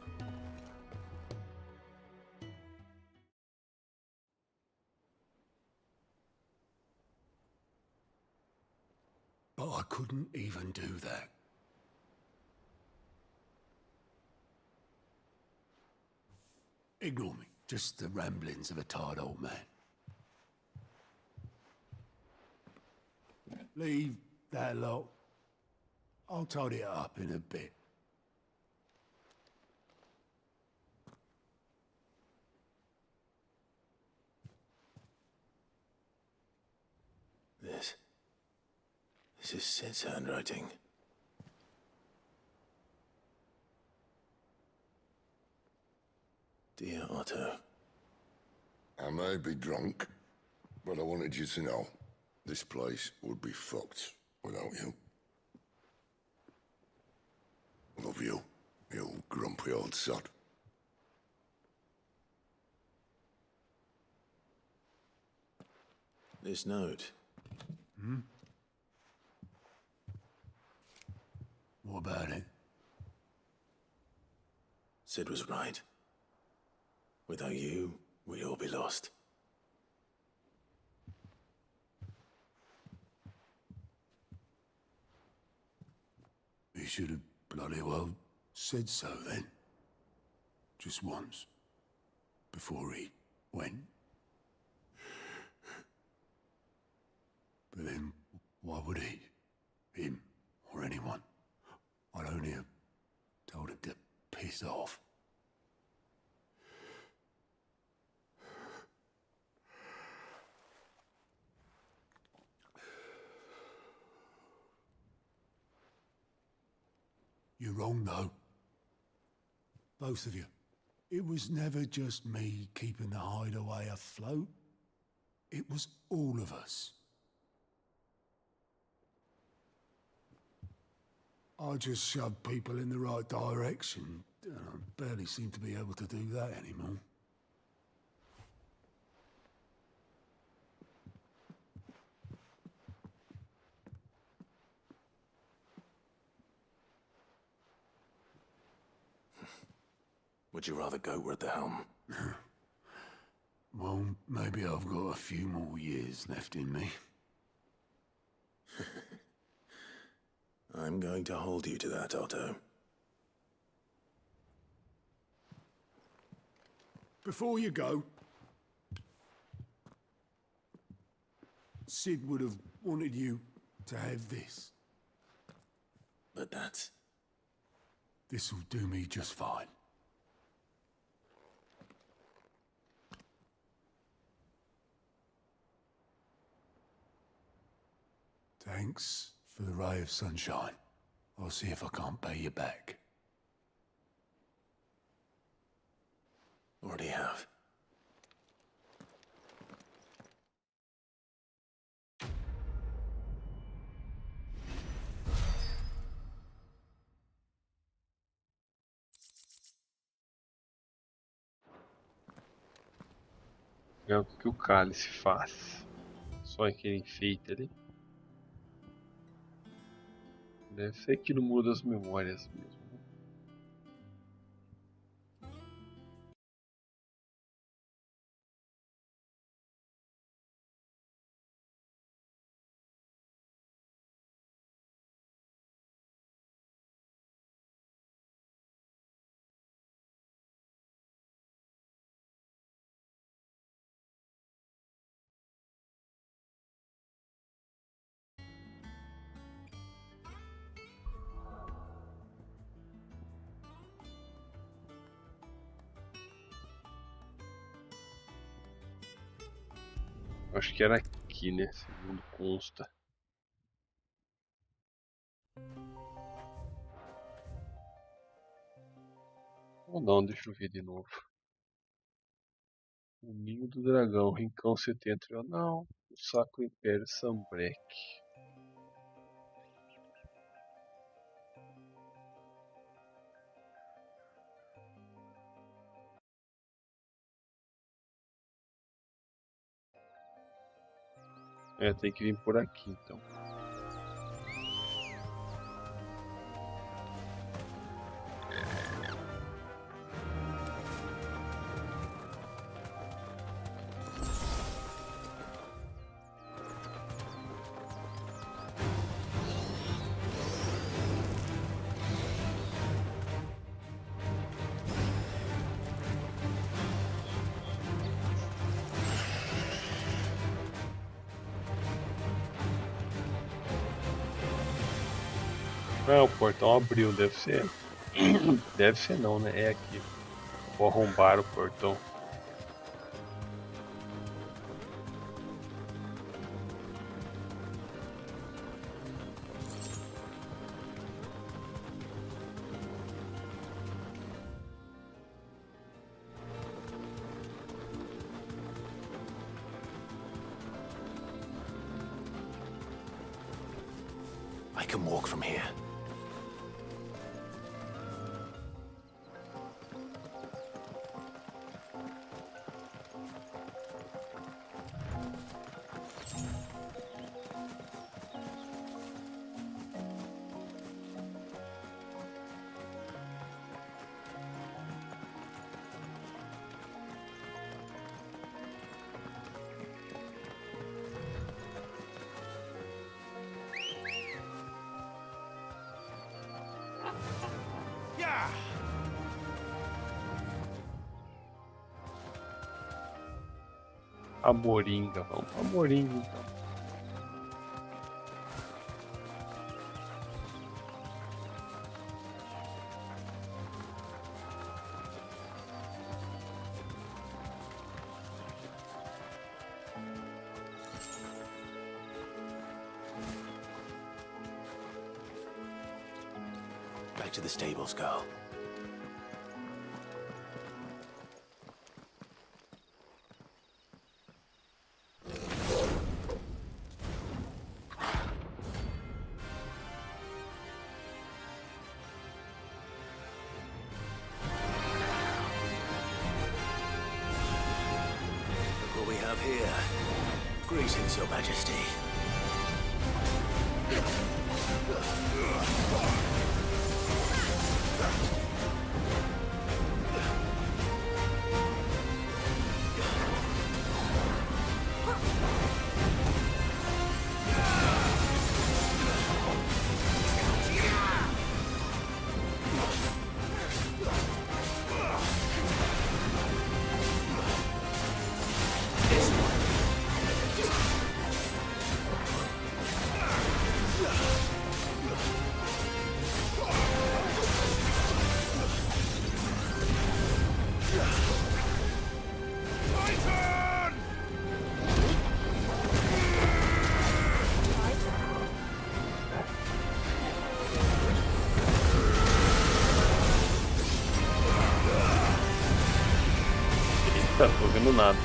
But I couldn't even do that. Ignore me. Just the ramblings of a tired old man. Leave that lot. I'll tidy it up in a bit. This is Sid's handwriting. Dear Otto. I may be drunk, but I wanted you to know this place would be fucked without you. Love you, you grumpy old sod. This note. Hmm? What about it? Sid was right. Without you, we'd all be lost. He should have bloody well said so then. Just once. Before he went. But then, why would he? Him, or anyone? I'd only have told him to piss off. You're wrong, though. Both of you. It was never just me keeping the hideaway afloat. It was all of us. I just shoved people in the right direction, and I barely seem to be able to do that anymore. Would you rather go at the helm? Well, maybe I've got a few more years left in me. I'm going to hold you to that, Otto. Before you go, Sid would have wanted you to have this. But that's... This'll do me just fine. Thanks for the ray of sunshine. I'll see if I can't pay you back. Already have. É o que o cálice faz. Só aquele enfeite ali. Deve ser que no muda as memórias mesmo. Acho que era aqui, né? Segundo consta. Ou não, deixa eu ver de novo. O Ninho do Dragão, Rincão Setentrional, o Sacro Império Sambrec. É, tem que vir por aqui então. Ah, o portão abriu, deve ser. Deve ser não, né? É aqui. Vou arrombar o portão. I can walk from here. A moringa, vamos pra moringa então. Back to the stables, girl. Look what we have here. Greetings, Your Majesty. Tá, tô vendo nada.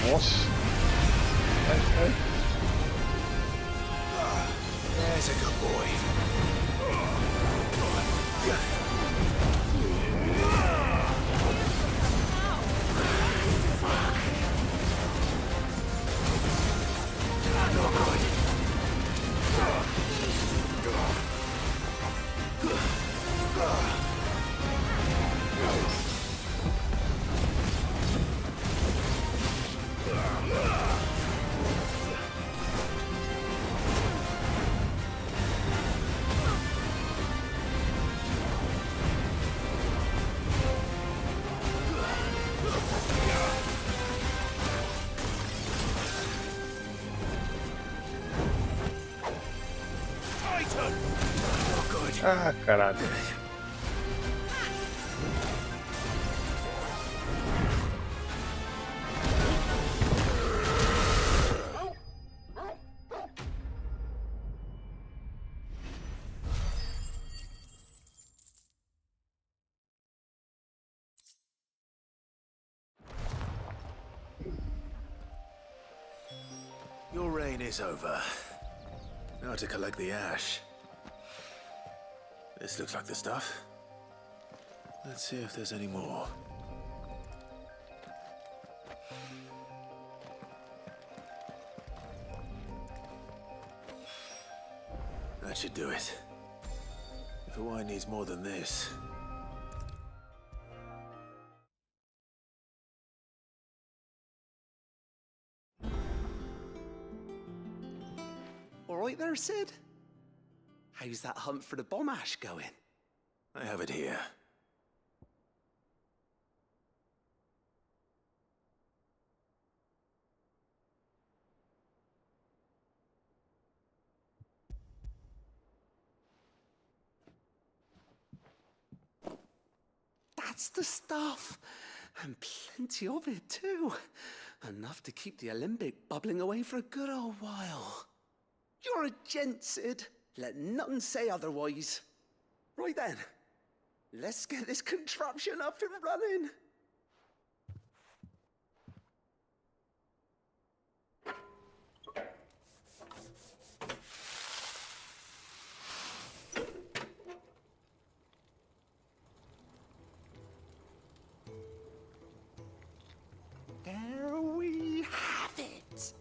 Nossa. Vai, vai. There's a good boy. Not good. Ah, caralho. Your reign is over. Now to collect the ash. This looks like the stuff. Let's see if there's any more. That should do it. If a wine needs more than this. All right there, Sid? How's that hunt for the bomb ash going? I have it here. That's the stuff. And plenty of it, too. Enough to keep the alembic bubbling away for a good old while. You're a gent, Sid. Let nothing say otherwise. Right then, let's get this contraption up and running. There we have it.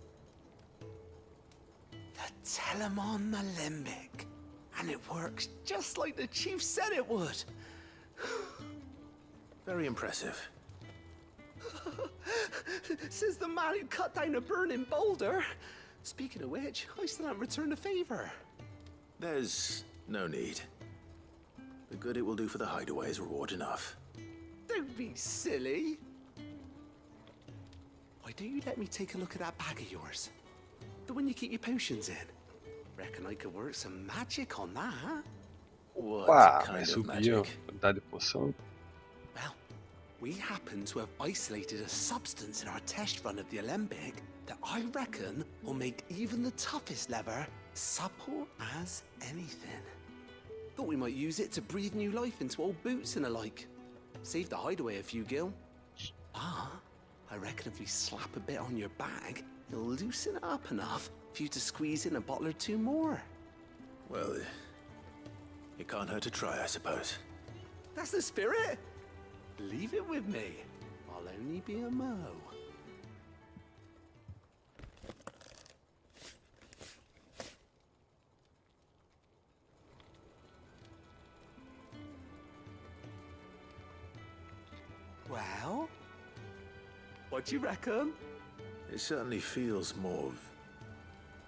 The Telemon Alembic. And it works just like the chief said it would. Very impressive. Says the man who cut down a burning boulder. Speaking of which, I still haven't returned the favor. There's no need. The good it will do for the hideaway is reward enough. Don't be silly. Why don't you let me take a look at that bag of yours? The one you keep your potions in. Reckon I could work some magic on that. What Pá, kind vai of subir a magic? quantidade de poção. Well, we happen to have isolated a substance in our test run of the alembic that I reckon will make even the toughest lever supple as anything. Thought we might use it to breathe new life into old boots and the like. Save the hideaway a few gil. Ah, I reckon if we slap a bit on your bag, it'll loosen it up enough for you to squeeze in a bottle or two more. Well, it can't hurt to try, I suppose. That's the spirit. Leave it with me. I'll only be a mo. Well, what do you reckon? It certainly feels more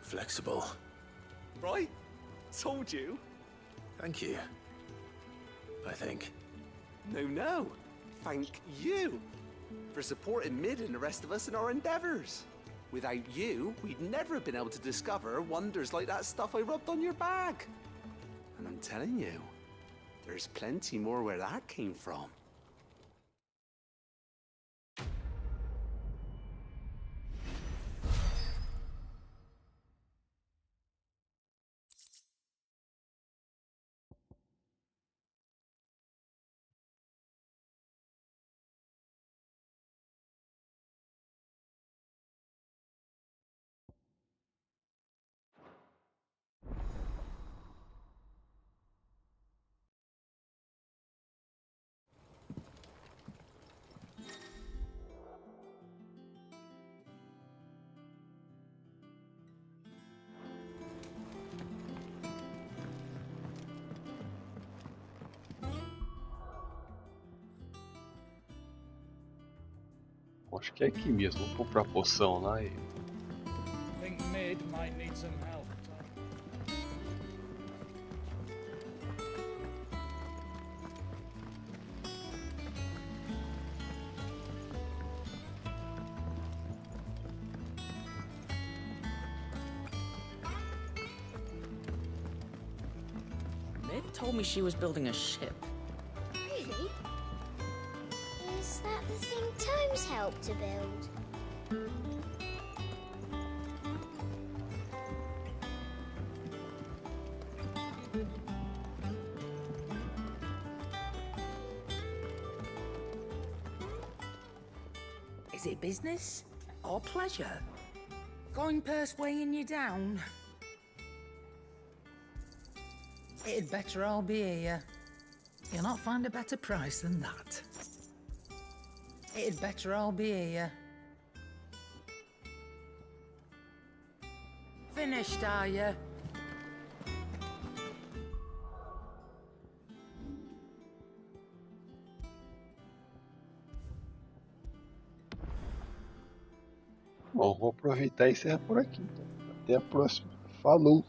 flexible. Right? Told you. Thank you. I think. No. Thank you for supporting Mid and the rest of us in our endeavors. Without you, we'd never have been able to discover wonders like that stuff I rubbed on your bag. And I'm telling you, there's plenty more where that came from. Acho que é aqui mesmo. Vou comprar poção lá e. Think Mid might need some help. Mid told me she was building a ship. Really? Is that the thing Tomes helped to build? Is it business or pleasure? Going purse weighing you down? It'd better all be here. You'll not find a better price than that. It'd better all be here. Finished, are you? Bom, vou aproveitar e encerrar por aqui, então. Até a próxima. Falou!